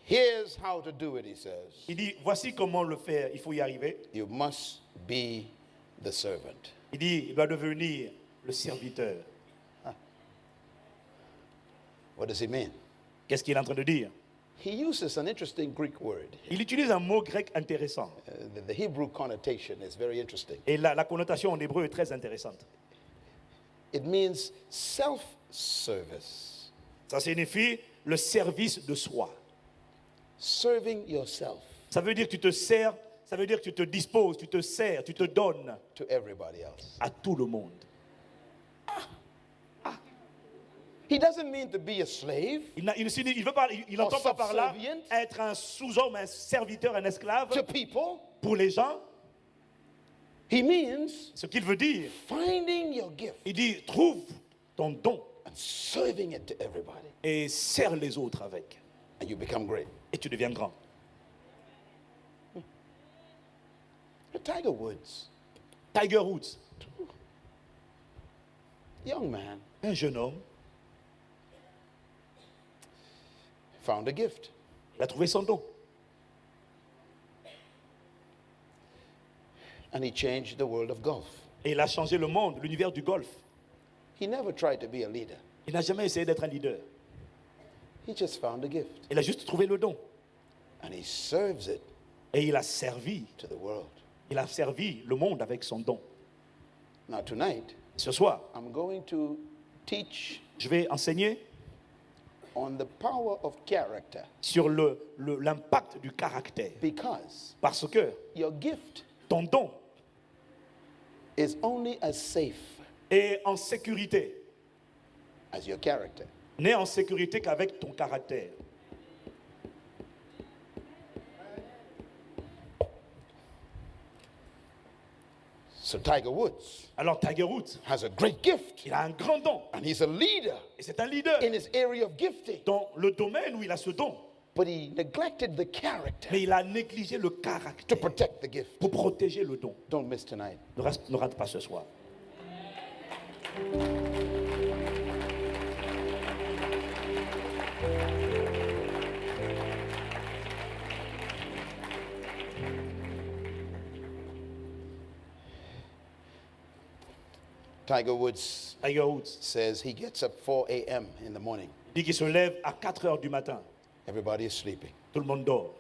here's how to do it, he says. il dit, voici comment le faire, il faut y arriver. You must be the servant. Il dit, il doit devenir le serviteur. What does he mean? Qu'est-ce qu'il est en train de dire? He uses an interesting Greek word. Il utilise un mot grec intéressant. The Hebrew connotation is very interesting. Et la connotation en hébreu est très intéressante. It means self-service, Ça signifie le service de soi. serving yourself Ça veut dire que tu te sers, ça veut dire que tu te disposes, tu te sers, tu te donnes to everybody else. à tout le monde. He doesn't mean to be a slave Il n'entend pas par là subservient. être un sous-homme, un serviteur, un esclave to people. pour les gens. He means Ce qu'il veut dire, finding your gift il dit, trouve ton don and serving it to everybody, et sers les autres avec. and you become great. Et tu deviens grand. Tiger Woods, Tiger Woods, young man, un jeune homme, found a gift. il a trouvé son don. And he changed the world of golf. Et il a changé le monde, l'univers du golf. He never tried to be a leader. Il n'a jamais essayé d'être un leader. He just found a gift. Il a juste trouvé le don. And he serves it Et il a servi. to the world. Il a servi le monde avec son don. Now tonight, Ce soir, I'm going to teach je vais enseigner on the power of character, sur l'impact du caractère. because Parce que your gift ton don is only as safe est en sécurité. as your character. N'est en sécurité qu'avec ton caractère. So Tiger Woods Alors Tiger Woods, has a great gift, il a un grand don. and he's a leader Et c'est un leader in his area of gifting, dans le domaine où il a ce don. but he neglected the character Mais il a négligé le to caractère protect the gift. pour protéger le don. Don't miss tonight. Ne rate pas ce soir. Tiger Woods Tiger Woods says he gets up 4 a.m. in the morning. dit qu'il se lève à 4 heures du matin. Everybody is sleeping. Tout le monde dort.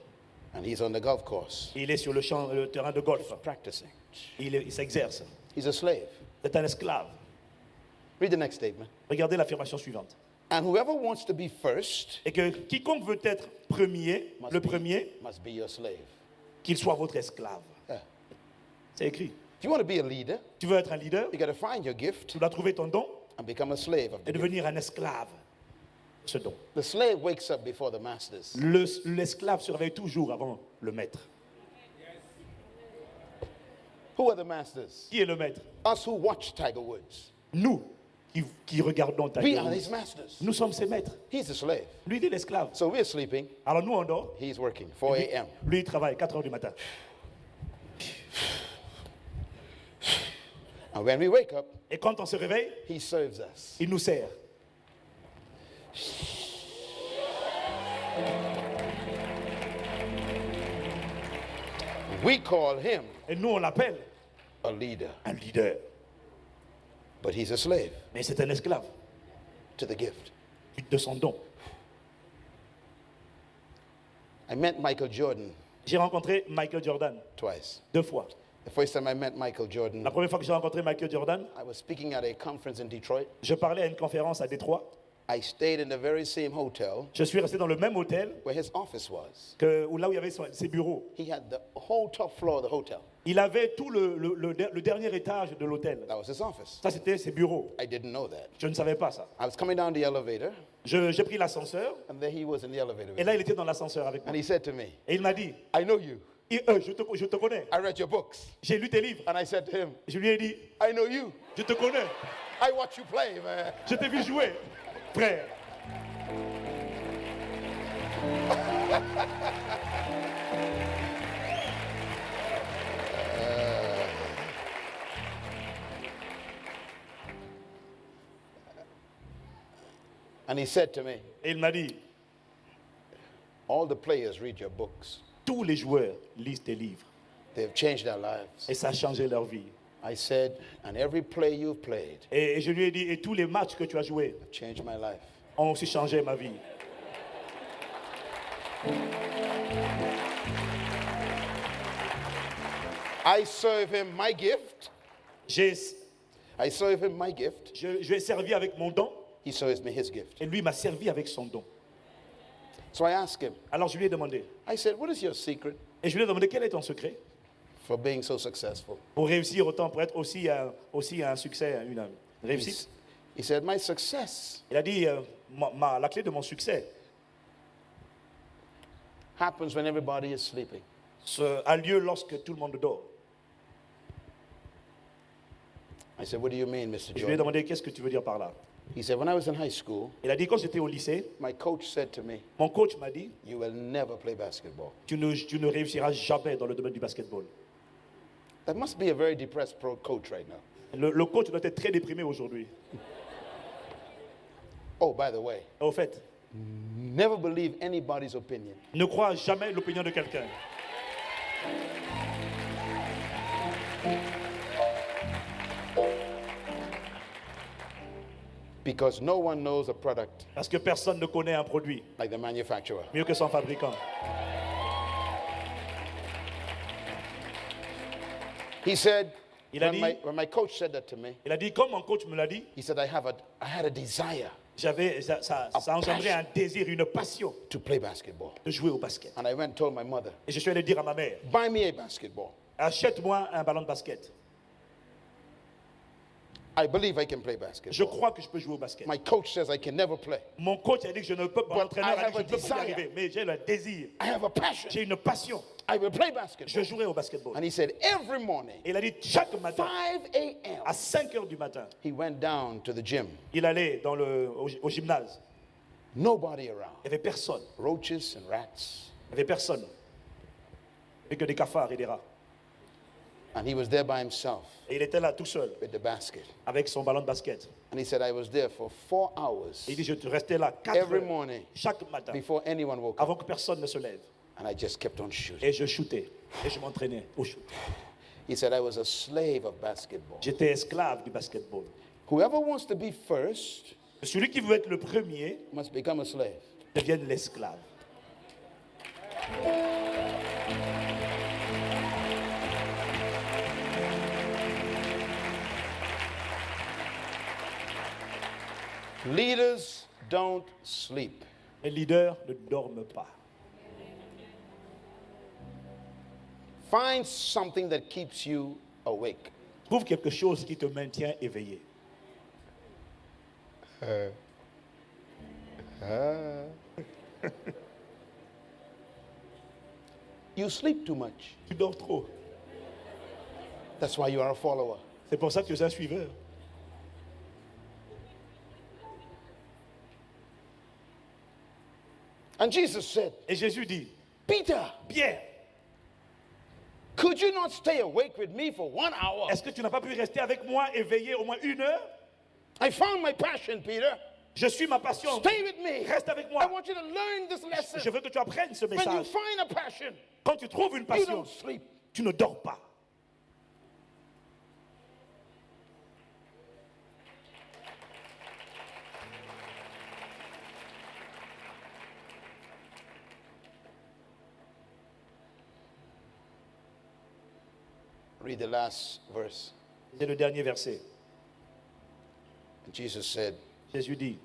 And he's on the golf course Il est sur le terrain de golf. practicing. Il s'exerce. He's a slave. C'est un esclave. Read the next statement. Regardez l'affirmation suivante. And whoever wants to be first Et que quiconque veut être premier, must le be, premier, must be your slave. qu'il soit votre esclave. Yeah. C'est écrit. If you want to be a leader, Tu veux être un leader, you got to find your gift tu dois trouver ton don and become a slave of et the gift. devenir un esclave de ce don. The slave wakes up before the masters. L'esclave se réveille toujours avant le maître. Who are the masters? Qui est le maître? Us who watch Tiger Woods. Nous qui regardons We Tiger are Woods. his masters. Nous sommes ses maîtres. He's a slave. Lui, il est l'esclave. So we're sleeping. Alors nous, on dort. He's working. 4 Lui, a.m. lui, il travaille 4 heures du matin. And when we wake up, Et quand on se réveille, he serves us. il nous sert. We call him Et nous, on l'appelle a leader, un leader. but he's a slave Mais c'est un esclave to the gift. de son don. I met Michael Jordan J'ai rencontré Michael Jordan twice. 2 fois. The first time I met Michael Jordan, La première fois que j'ai rencontré Michael Jordan, I was speaking at a conference in Detroit. je parlais à une conférence à Détroit. I stayed in the very same hotel Je suis resté dans le même hôtel where his office was. là où il y avait ses bureaux. He had the whole top floor of the hotel. Il avait tout le dernier étage de l'hôtel. That was his office. Ça, c'était ses bureaux. I didn't know that. Je ne savais pas ça. I was coming down the elevator, J'ai pris l'ascenseur and there he was in the elevator. et là, il était dans l'ascenseur avec And moi. he said to me, Et il m'a dit, I know you. je te connais. I read your books. J'ai lu tes livres. And I said to him, Je lui ai dit, I know you. je te connais. I watch you play, man. Je t'ai vu jouer, frère. And he said to me, Et il m'a dit, all the players read your books. tous les joueurs lisent tes livres. They've changed their lives. Et ça a changé leur vie. I said, and every play you've played Et je lui ai dit, et tous les matchs que tu as joués changed my life. ont aussi changé ma vie. I serve him my gift. Je lui ai servi avec mon don He serves me his gift. et lui m'a servi avec son don. So I asked him, Alors je lui ai demandé, I said, what is your secret et je lui ai demandé quel est ton secret for being so successful? pour réussir autant, pour être aussi un succès, une réussite. He said, my success Il a dit, la clé de mon succès happens when everybody is sleeping. a lieu lorsque tout le monde dort. I said, what do you mean, Mr. Je lui ai Jordan? demandé, qu'est-ce que tu veux dire par là? He said, when I was in high school, Il a dit, quand j'étais au lycée, my coach said to me, mon coach m'a dit, you will never play basketball. tu ne réussiras jamais dans le domaine du basketball. That must be a very depressed pro coach right now. Le coach doit être très déprimé aujourd'hui. Oh, by the way, Au fait, never believe anybody's opinion. ne crois jamais l'opinion de quelqu'un. Because no one knows a product Parce que personne ne connaît un produit like the manufacturer. mieux que son fabricant. He said, Il a when my coach said that to me, Il a dit, comme mon coach me l'a dit, he said, I had a desire ça a engendré un désir, une passion to play basketball. de jouer au basket. And I went and told my mother, Et je suis allé dire à ma mère, buy me a basketball. achète-moi un ballon de basket. I believe I can play Je basketball. crois que je peux jouer au basket. My coach says I can never play. Mon coach a dit que je ne peux pas, But l'entraîneur I a dit have que je a ne peux pas y desire. arriver, mais j'ai le désir, I have a passion. j'ai une passion. I will play Je basketball. jouerai au basketball. And he said, every morning, Et il a dit, chaque matin, 5 a.m., à 5 heures du matin, he went down to the gym. il allait au gymnase. Nobody around. Il n'y avait personne. Roaches and rats. Il n'y avait personne. Et que des cafards et des rats. And he was there by himself Et il était là tout seul, with the basket. avec son ballon de basket. And he said, I was there for 4 hours Et il dit, je restais là 4 every heures, morning chaque matin, before anyone woke up. avant que personne ne se lève. And I just kept on shooting. Et je shootais. Et je m'entraînais au shoot. He said, I was a slave of basketball. J'étais esclave du basketball. Whoever wants to be first Celui qui veut être le premier must become a slave. devienne l'esclave. Leaders don't sleep. Les leaders ne dorment pas. Find something that keeps you awake. Trouve quelque chose qui te maintient éveillé. You sleep too much. Tu dors trop. That's why you are a follower. C'est pour ça que tu es un suiveur. And Jesus said, Et Jésus dit, Peter, Pierre, could you not stay awake with me for 1 hour? est-ce que tu n'as pas pu rester avec moi éveillé au moins 1 heure? I found my passion, Peter. Je suis ma passion. Stay with me. Reste avec I moi. want you to learn this lesson. Je veux que tu apprennes ce When you message. find a passion, Quand tu trouves une you passion, don't sleep. tu ne dors pas. Read the last verse. C'est le dernier verset. And Jesus said, Jésus dit,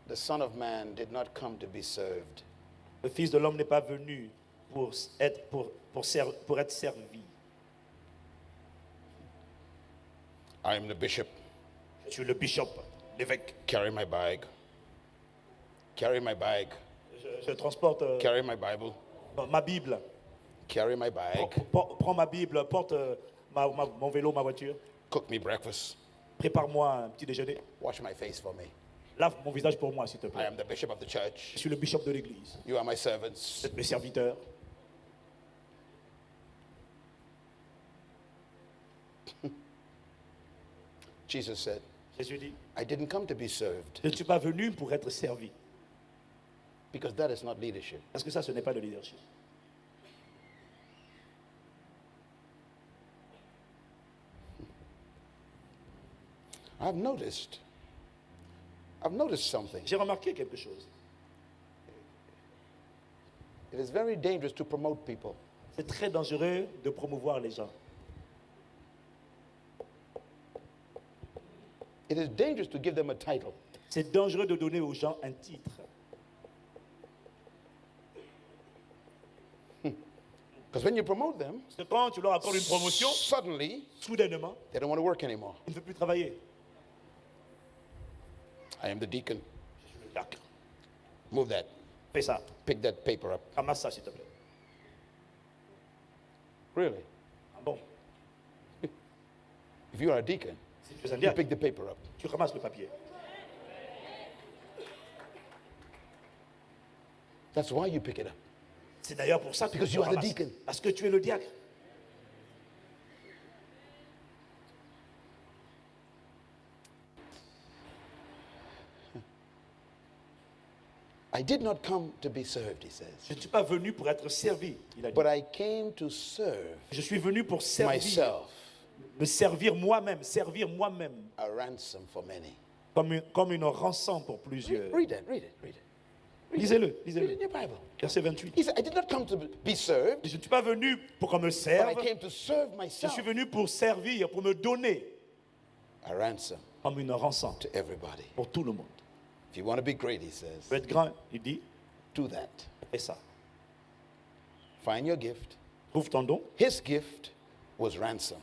the Son of Man did not come to be served, le Fils de l'homme n'est pas venu pour être servi. I am the bishop. Je suis le bishop, l'évêque. Carry my bag. Carry my bag. Je transporte Carry my Bible. ma Bible. Carry my bag. Prends ma Bible, porte mon vélo, ma voiture. Cook me breakfast. Prépare-moi un petit déjeuner. Wash my face for me. Lave mon visage pour moi, s'il te I plaît. am the bishop of the Je church. suis le bishop de l'église. You are my servants. Vous êtes mes serviteurs. Jesus said, Jésus dit, I didn't come to be served, je ne suis pas venu pour être servi. because that is not leadership. Parce que ça, ce n'est pas le leadership. I've noticed something. J'ai remarqué quelque chose. It is very dangerous to promote people. C'est très dangereux de promouvoir les gens. It is dangerous to give them a title. C'est dangereux de donner aux gens un titre. Because when you promote them, Parce que quand tu leur accordes une promotion, suddenly soudainement, they don't want to work anymore. ils ne veulent plus travailler. I am the deacon. D'accord. Move that. Fais ça. Pick that paper up. Ramasse ça, s'il te plaît. Really? Ah bon? If you are a deacon, Si tu es un you diacre, pick the paper up. tu ramasses le papier. That's why you pick it up. C'est d'ailleurs pour ça que Because tu you are the ramasses. deacon. Parce que tu es le diacre. I did not come to be served, he says, Je ne suis pas venu pour être servi, il a dit. but I came to serve Je suis venu pour servir, myself, me servir moi-même, a ransom for many. comme une rançon pour plusieurs. Read it, read it, read it. Lisez-le, Read it lisez-le. in your Bible. Verset 28. He said, I did not come to be served, Je ne suis pas venu pour qu'on me but I serve, came to serve je myself, suis venu pour servir, pour me donner a ransom comme une rançon to everybody. pour tout le monde. If you want to be great, he Tu says, veux être grand, il dit, do that. fais ça. Find your gift. Trouve ton don. His gift was ransom.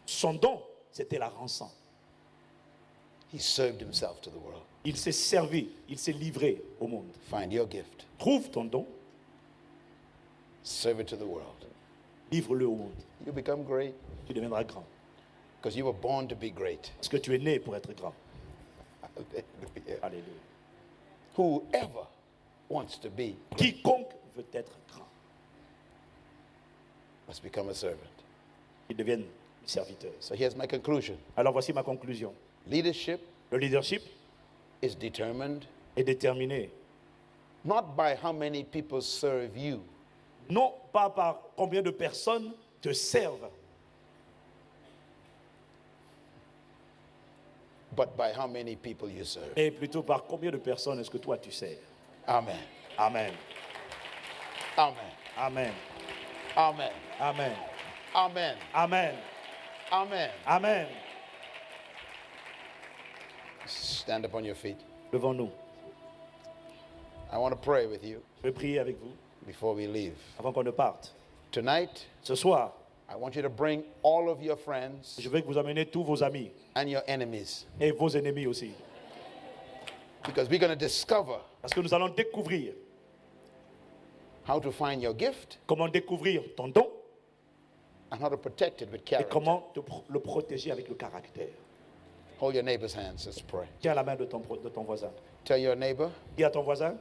Son don, c'était la rançon. He served himself to the world. Il s'est servi, il s'est livré au monde. Find your gift. Trouve ton don, Serve it to the world. livre-le au monde. You become great Tu deviendras grand. because you were born to be great. Parce que tu es né pour être grand. Hallelujah. Alléluia. Whoever wants to be Quiconque veut être grand, must become a servant. il devienne serviteur. So here's my conclusion. Alors voici ma conclusion. Leadership Le leadership is determined est déterminé not by how many people serve you, non pas par combien de personnes te servent, but by how many people you serve. mais plutôt par combien de personnes est-ce que toi tu sers. Amen. Amen. Amen. Amen. Amen. Amen. Amen. Amen. Amen. Amen. Stand up on your feet. Devant-nous. I want to pray with you Je vais prier avec vous before we leave. avant qu'on ne parte. Tonight, Ce soir, I want you to bring all of your friends je veux que vous ameniez tous vos amis and your enemies, et vos ennemis aussi. because we're going to discover Parce que nous allons découvrir how to find your gift comment découvrir ton don and how to protect it with et character. comment le protéger avec le caractère. Hold your neighbor's hands. Let's pray. Tiens la main de ton voisin. Tell your neighbor, Dis à ton voisin,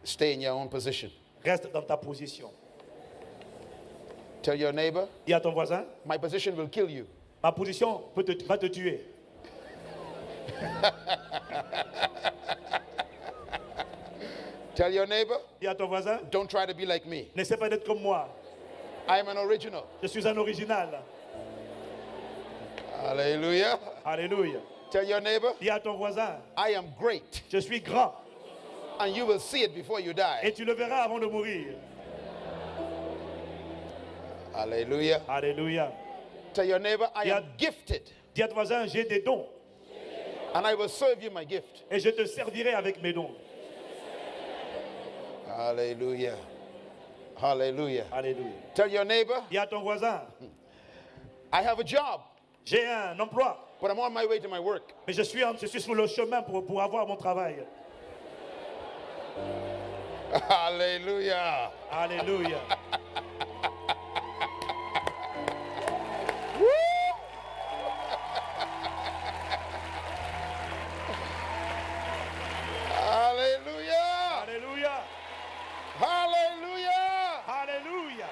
stay in your own position. reste dans ta position. Tell your neighbor, Dis à ton voisin, my position will kill you. ma position va te tuer. Tell your neighbor, Dis à ton voisin, don't try to be like me. n'essaie pas d'être comme moi. I am an original. Je suis un original. Hallelujah. Alléluia. Tell your neighbor, Dis à ton voisin, I am great. je suis grand. And you will see it before you die. Et tu le verras avant de mourir. Hallelujah. Alléluia. Tell your neighbor, I Yeah. am gifted. Dis à ton voisin, j'ai des dons. And I will serve you my gift. Et je te servirai avec mes dons. Hallelujah. Hallelujah. Alléluia. Tell your neighbor, Dis à ton voisin, I have a job, j'ai un emploi, but I'm on my way to my work. mais je suis sur le chemin pour avoir mon travail. Hallelujah. Alléluia. Hallelujah. Alléluia. Hallelujah. Alléluia.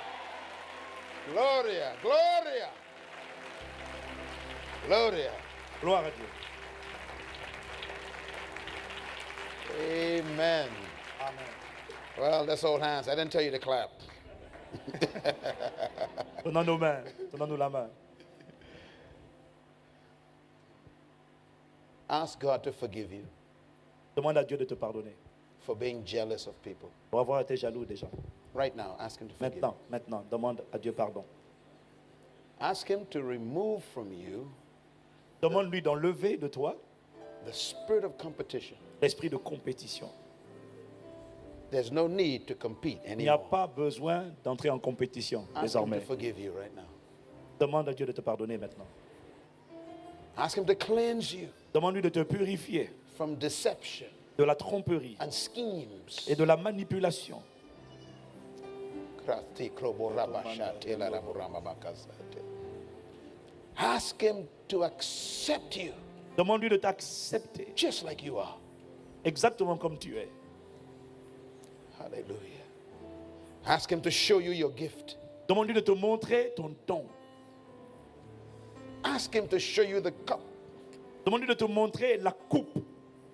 Gloria. Gloria. Gloria. Gloire à Dieu. Amen. Amen. Well, let's hold hands. I didn't tell you to clap. Donnons-nous la main. Ask God to forgive you Demande à Dieu de te pardonner for being jealous of people. pour avoir été jaloux des gens. Right now, ask Him to forgive you. Maintenant, demande à Dieu pardon. Ask Him to remove from you Demande-lui d'enlever de toi the spirit of competition. l'esprit de compétition. There's no need to compete Il n'y a anymore. pas besoin d'entrer en compétition Ask Him désormais. to forgive you right now. Demande à Dieu de te pardonner maintenant. Ask Him to cleanse you Demande-lui de te purifier from deception de la tromperie and schemes. et de la manipulation. Ask Him to accept you Demande-lui de t'accepter just like you are. exactement comme tu es. Hallelujah. Ask Him to show you your gift. Demande-lui de te montrer ton don. Ask Him to show you the cup. Demande-lui de te montrer la coupe.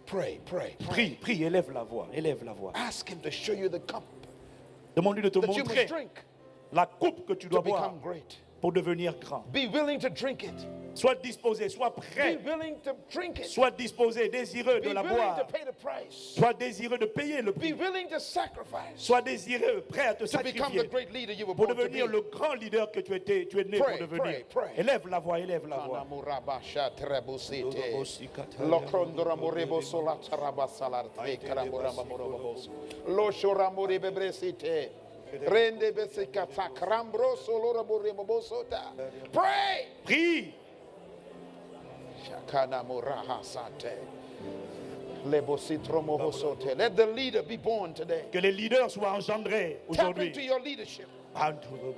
Pray, pray, pray. Prie, prie, élève la voix, élève la voix. Ask Him to show you the cup Demande-lui de te that you montrer must drink la coupe que tu to dois boire become great. pour devenir grand. Be willing to drink it. Sois disposé, sois Be prêt, willing to drink it. sois disposé, désireux Be de la willing boire. to pay the price. Sois désireux de payer le Be prix. willing to sacrifice Sois désireux, prêt à te to become the sacrifier great leader you were pour born to devenir be. le grand leader que tu es né Pray, pour devenir. pray, pray. Élève la voix, élève la voix. Kanamurabasha trebusite. Lokrondoramorebo solatarabasalarte karamuramarobos. Loshoramuri bebresite. Rende besikata krambro soloraboremobosota. Pray. Prie. Shakanamurahasate. Lebositromohosote. Let the leader be born today. Que les leaders soient engendrés Tap aujourd'hui. into your leadership.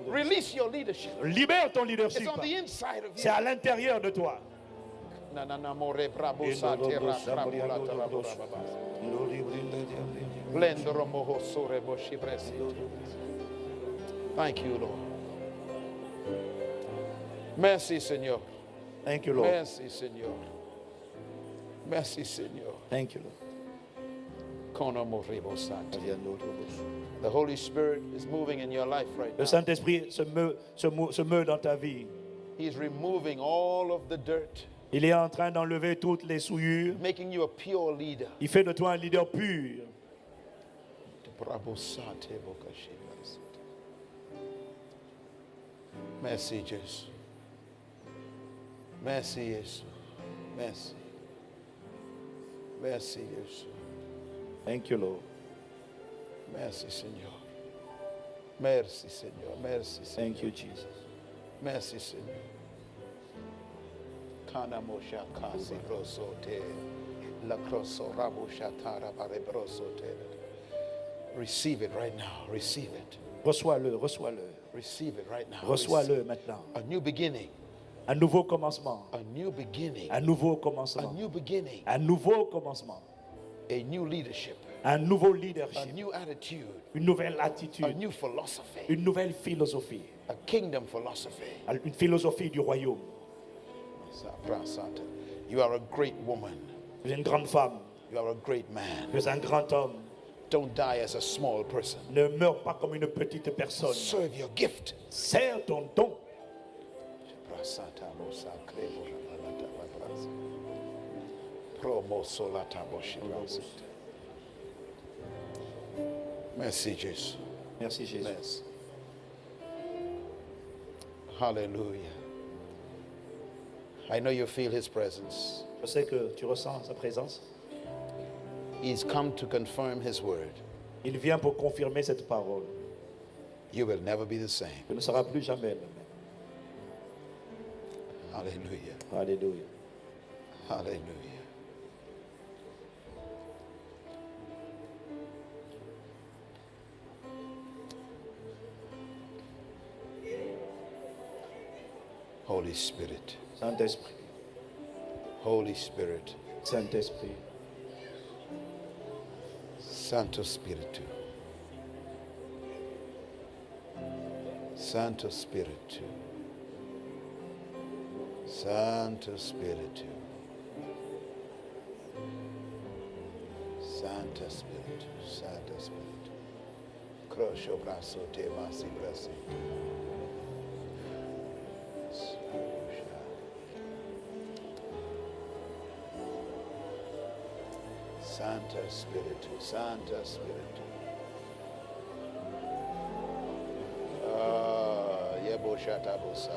Release your leadership. Libère ton It's leadership. on the inside of C'est you. à l'intérieur de toi. Nananamore brabosate rakramula taraborababas. Blendoromohosore boshibresi. Thank you, Lord. Merci, Señor. Thank you, Lord. Merci, Señor. Merci, Señor. Thank you, Lord. Konomorebosate. The Holy Spirit is moving in your life right Le now. Saint-Esprit se meut dans ta vie. He's removing all of the dirt, Il est en train d'enlever toutes les souillures. making you a pure leader. Il fait de toi un leader pur. Brabosate bokashibras. Merci, Jesus. Merci, Jesus. Merci. Merci, Jesus. Thank you, Lord. Merci, Seigneur. Merci, Seigneur. Merci, Seigneur. Thank you, Jesus. Merci, Seigneur. Kanamosha kasi brosote. La crosso rabushatara bare brosote. Receive it right now. Receive it. Reçois-le, reçois-le. Receive it right now. Reçois-le maintenant. A new beginning. Un nouveau commencement. A new beginning. Un nouveau A commencement. new beginning. Un nouveau commencement. A new leadership. Un nouveau A leadership. new attitude. Une nouvelle A attitude. new philosophy. Une nouvelle philosophie. A kingdom philosophy. Une philosophie du royaume. You are a great woman. Tu es une grande femme. You are a great man. Tu es un grand homme. Don't die as a small person. Ne meurs pas comme une petite personne. Serve your gift. Serre ton don. Merci, Jesus. Merci Jésus. Merci. Hallelujah. I know you feel his presence. Je sais que tu ressens sa présence. He's come to confirm his word. Il vient pour confirmer cette parole. You will never be the same. Tu ne seras plus jamais le même. Hallelujah. Alléluia. Hallelujah. Holy Spirit. Saint-Esprit. Holy Spirit. Saint-Esprit. Santo Spiritu. Santo Spiritu. Santo Spiritu. Santo Spiritu. Santo Spiritu. Croscio brazo te masi brasi. Santa Spiritu, Santa Spiritu. Yeboshatabosa.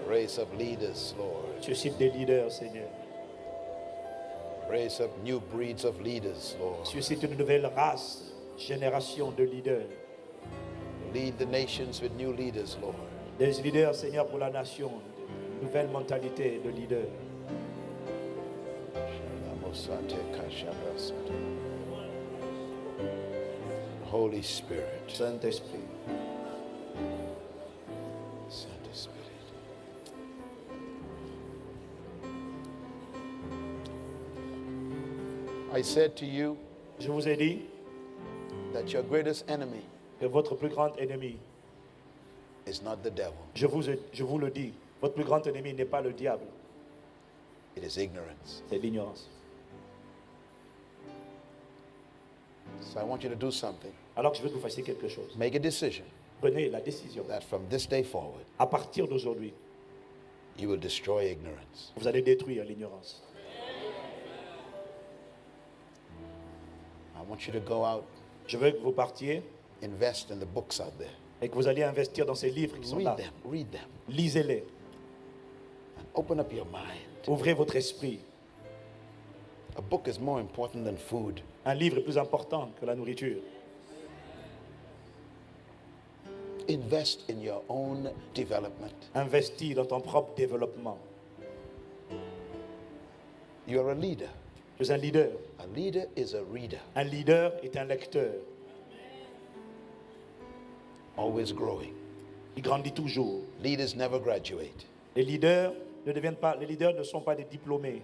Raise up leaders, Lord. Suscite des leaders, Seigneur. Raise up new breeds of leaders, Lord. Suscite une nouvelle race, génération de leaders. Lead the nations with new leaders, Lord. Des leaders, Seigneur, pour la nation. Une nouvelle mentalité de leaders. Holy Spirit. Saint-Esprit. Saint Spirit. I said to you Je vous ai dit that your greatest enemy que votre plus grand ennemi, is not the devil, je vous le dis, votre plus grand ennemi n'est pas le diable, it is ignorance. c'est l'ignorance. So I want you to do something. Alors que je veux que vous fassiez quelque chose. Make a decision Prenez la décision. that from this day forward, À partir d'aujourd'hui, you will destroy ignorance. vous allez détruire l'ignorance. I want you to go out, Je veux que vous partiez invest in the books out there. et que vous allez investir dans ces livres qui sont là. Read them, Lisez-les. and open up your mind. Ouvrez votre esprit. A book is more important than food. Un livre est plus important que la nourriture. Invest in your own development. Investis dans ton propre développement. You are a leader. Tu es un leader. A leader is a reader, Un leader est un lecteur. always growing. Il grandit toujours. Leaders never graduate. Les leaders les leaders ne sont pas des diplômés.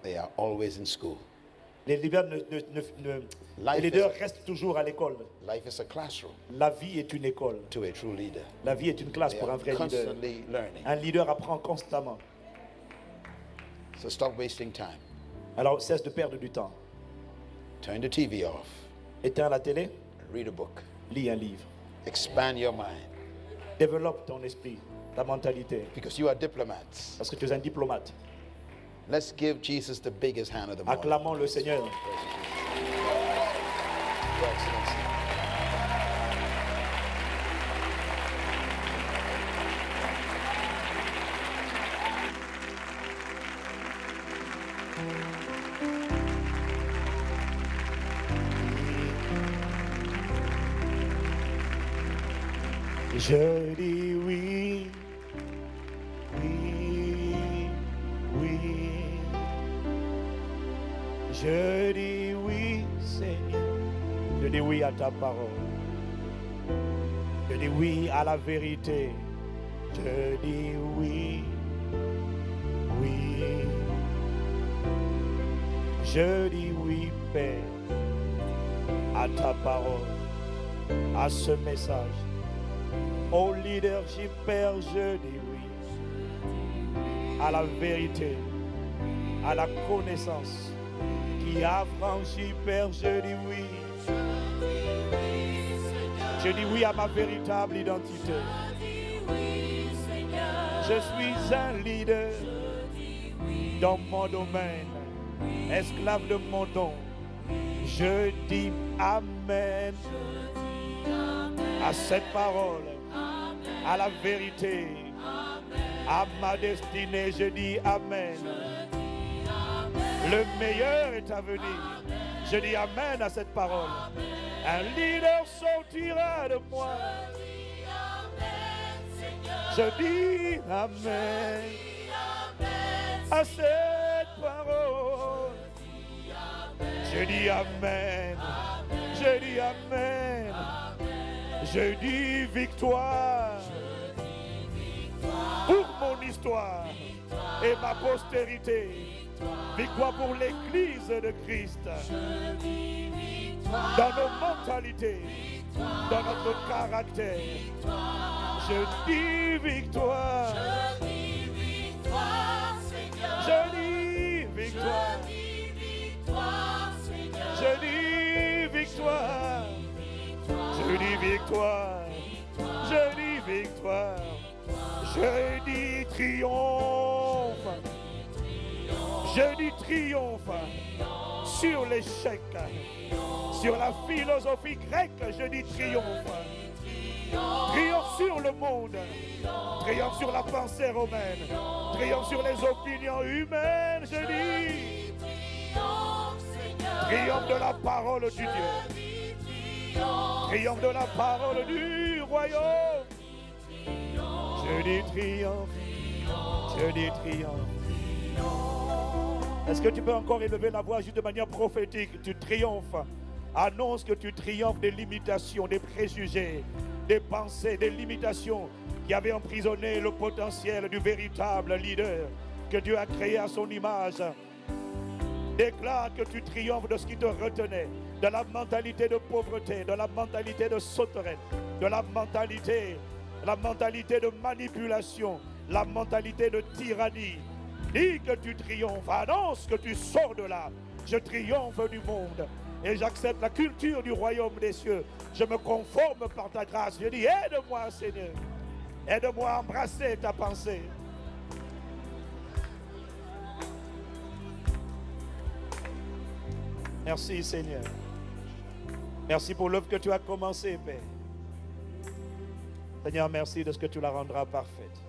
They are always in school. Les leaders, Life les leaders restent toujours à l'école. Life is a classroom La vie est une école. to a true leader. La vie est une classe They pour un are vrai leader. constantly learning. Un leader apprend constamment. So stop wasting time. Alors cesse de perdre du temps. Turn the TV off. Éteins la télé, And read a book. lis un livre. Expand your mind. Développe ton esprit, ta mentalité. Because you are diplomats. Parce que tu es un diplomate. Let's give Jesus the biggest hand of the morning. Acclamons le Seigneur. Your Excellency. Je dis oui, oui, oui. Je dis oui, Seigneur. Je dis oui à ta parole. Je dis oui à la vérité. Je dis oui, oui. Je dis oui, Père, à ta parole, à ce message. Au leadership, Père, je dis oui. À la vérité, à la connaissance qui a franchi, Père, je dis oui. Je dis oui à ma véritable identité. Je suis un leader dans mon domaine, esclave de mon don. Je dis Amen à cette parole, à la vérité, à ma destinée. Je dis Amen. Le meilleur est à venir. Je dis Amen à cette parole. Un leader sortira de moi. Je dis Amen à cette parole. Je dis Amen. Je dis Amen. Je dis victoire pour mon histoire et ma postérité. Victoire pour l'Église de Christ. Dans nos mentalités, dans notre caractère. Je dis victoire. Je dis victoire. Je dis victoire. Je dis victoire. Je dis victoire. Je dis triomphe. Je dis triomphe sur l'échec. Sur la philosophie grecque, je dis triomphe. Triomphe sur le monde. Triomphe sur la pensée romaine. Triomphe sur les opinions humaines, je dis. Triomphe de la parole du Dieu. Triomphe de la parole du royaume. Je dis triomphe. Je dis triomphe. Est-ce que tu peux encore élever la voix juste de manière prophétique? Tu triomphes. Annonce que tu triomphes des limitations, des préjugés, des pensées, des limitations qui avaient emprisonné le potentiel du véritable leader que Dieu a créé à son image. Déclare que tu triomphes de ce qui te retenait, de la mentalité de pauvreté, de la mentalité de sauterelle, de la mentalité de manipulation, la mentalité de tyrannie. Dis que tu triomphes, annonce que tu sors de là. Je triomphe du monde. Et j'accepte la culture du royaume des cieux. Je me conforme par ta grâce. Je dis, aide-moi, Seigneur. Aide-moi à embrasser ta pensée. Merci, Seigneur. Merci pour l'œuvre que tu as commencée, Père. Seigneur, merci de ce que tu la rendras parfaite.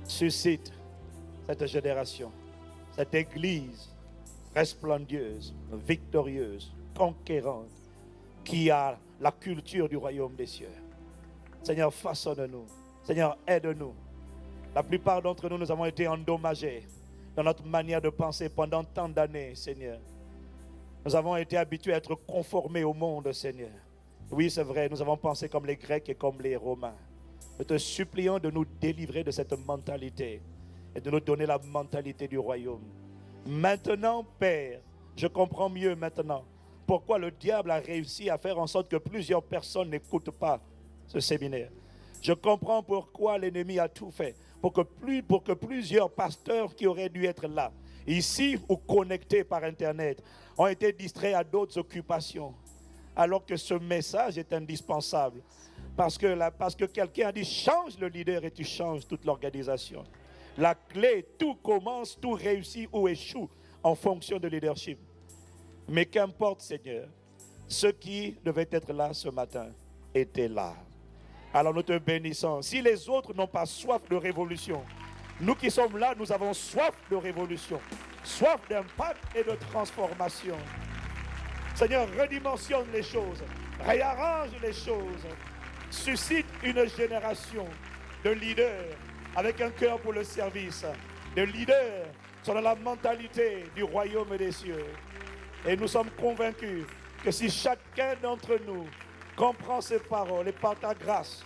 Suscite cette génération, cette église resplendieuse, victorieuse, conquérante, qui a la culture du royaume des cieux. Seigneur, façonne-nous. Seigneur, aide-nous. La plupart d'entre nous, nous avons été endommagés dans notre manière de penser pendant tant d'années, Seigneur. Nous avons été habitués à être conformés au monde, Seigneur. Oui, c'est vrai, nous avons pensé comme les Grecs et comme les Romains. Nous te supplions de nous délivrer de cette mentalité et de nous donner la mentalité du royaume. Maintenant, Père, je comprends mieux maintenant pourquoi le diable a réussi à faire en sorte que plusieurs personnes n'écoutent pas ce séminaire. Je comprends pourquoi l'ennemi a tout fait pour que plusieurs pasteurs qui auraient dû être là, ici ou connectés par Internet, ont été distraits à d'autres occupations, alors que ce message est indispensable. Parce que quelqu'un a dit, change le leader et tu changes toute l'organisation. La clé, tout commence, tout réussit ou échoue en fonction de leadership. Mais qu'importe, Seigneur, ceux qui devaient être là ce matin étaient là. Alors nous te bénissons. Si les autres n'ont pas soif de révolution, nous qui sommes là, nous avons soif de révolution, soif d'impact et de transformation. Seigneur, redimensionne les choses, réarrange les choses. Suscite une génération de leaders avec un cœur pour le service, de leaders qui sont dans la mentalité du royaume des cieux. Et nous sommes convaincus que si chacun d'entre nous comprend ces paroles et par ta grâce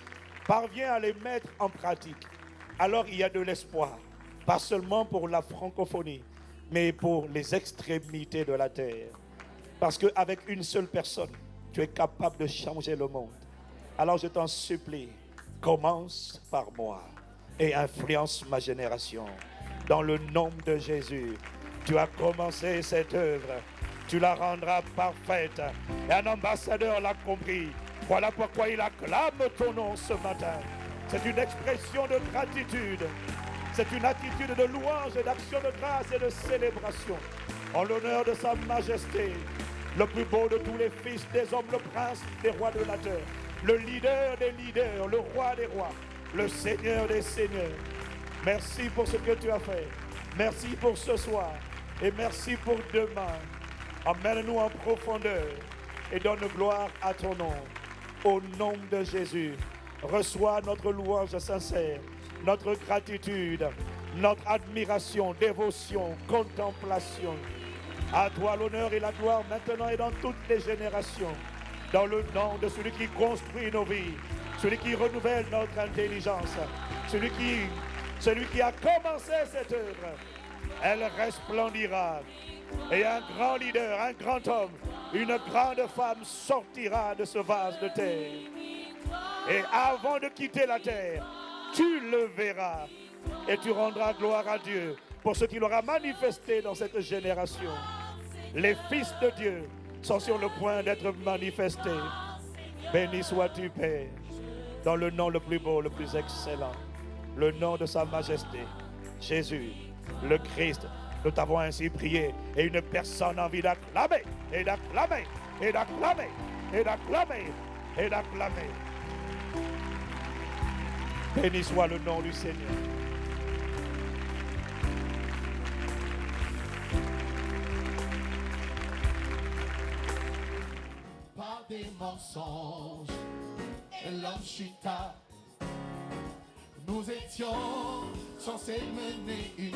parvient à les mettre en pratique, alors il y a de l'espoir, pas seulement pour la francophonie, mais pour les extrémités de la terre. Parce qu'avec une seule personne, tu es capable de changer le monde. Alors je t'en supplie, commence par moi et influence ma génération. Dans le nom de Jésus, tu as commencé cette œuvre, tu la rendras parfaite. Et un ambassadeur l'a compris. Voilà pourquoi il acclame ton nom ce matin. C'est une expression de gratitude. C'est une attitude de louange et d'action de grâce et de célébration. En l'honneur de sa majesté, le plus beau de tous les fils des hommes, le prince des rois de la terre, le leader des leaders, le roi des rois, le seigneur des seigneurs. Merci pour ce que tu as fait. Merci pour ce soir. Et merci pour demain. Emmène-nous en profondeur et donne gloire à ton nom. Au nom de Jésus, reçois notre louange sincère, notre gratitude, notre admiration, dévotion, contemplation. À toi l'honneur et la gloire maintenant et dans toutes les générations. Dans le nom de celui qui construit nos vies, celui qui renouvelle notre intelligence, celui qui a commencé cette œuvre, elle resplendira. Et un grand leader, un grand homme, une grande femme sortira de ce vase de terre. Et avant de quitter la terre, tu le verras et tu rendras gloire à Dieu pour ce qu'il aura manifesté dans cette génération. Les fils de Dieu sont sur le point d'être manifestés. Béni sois-tu, Père, dans le nom le plus beau, le plus excellent, le nom de sa majesté, Jésus, le Christ. Nous t'avons ainsi prié et une personne a envie d'acclamer, et d'acclamer, et d'acclamer, et d'acclamer, et d'acclamer. Béni soit le nom du Seigneur. Par des mensonges, l'homme chuta. Nous étions censés mener une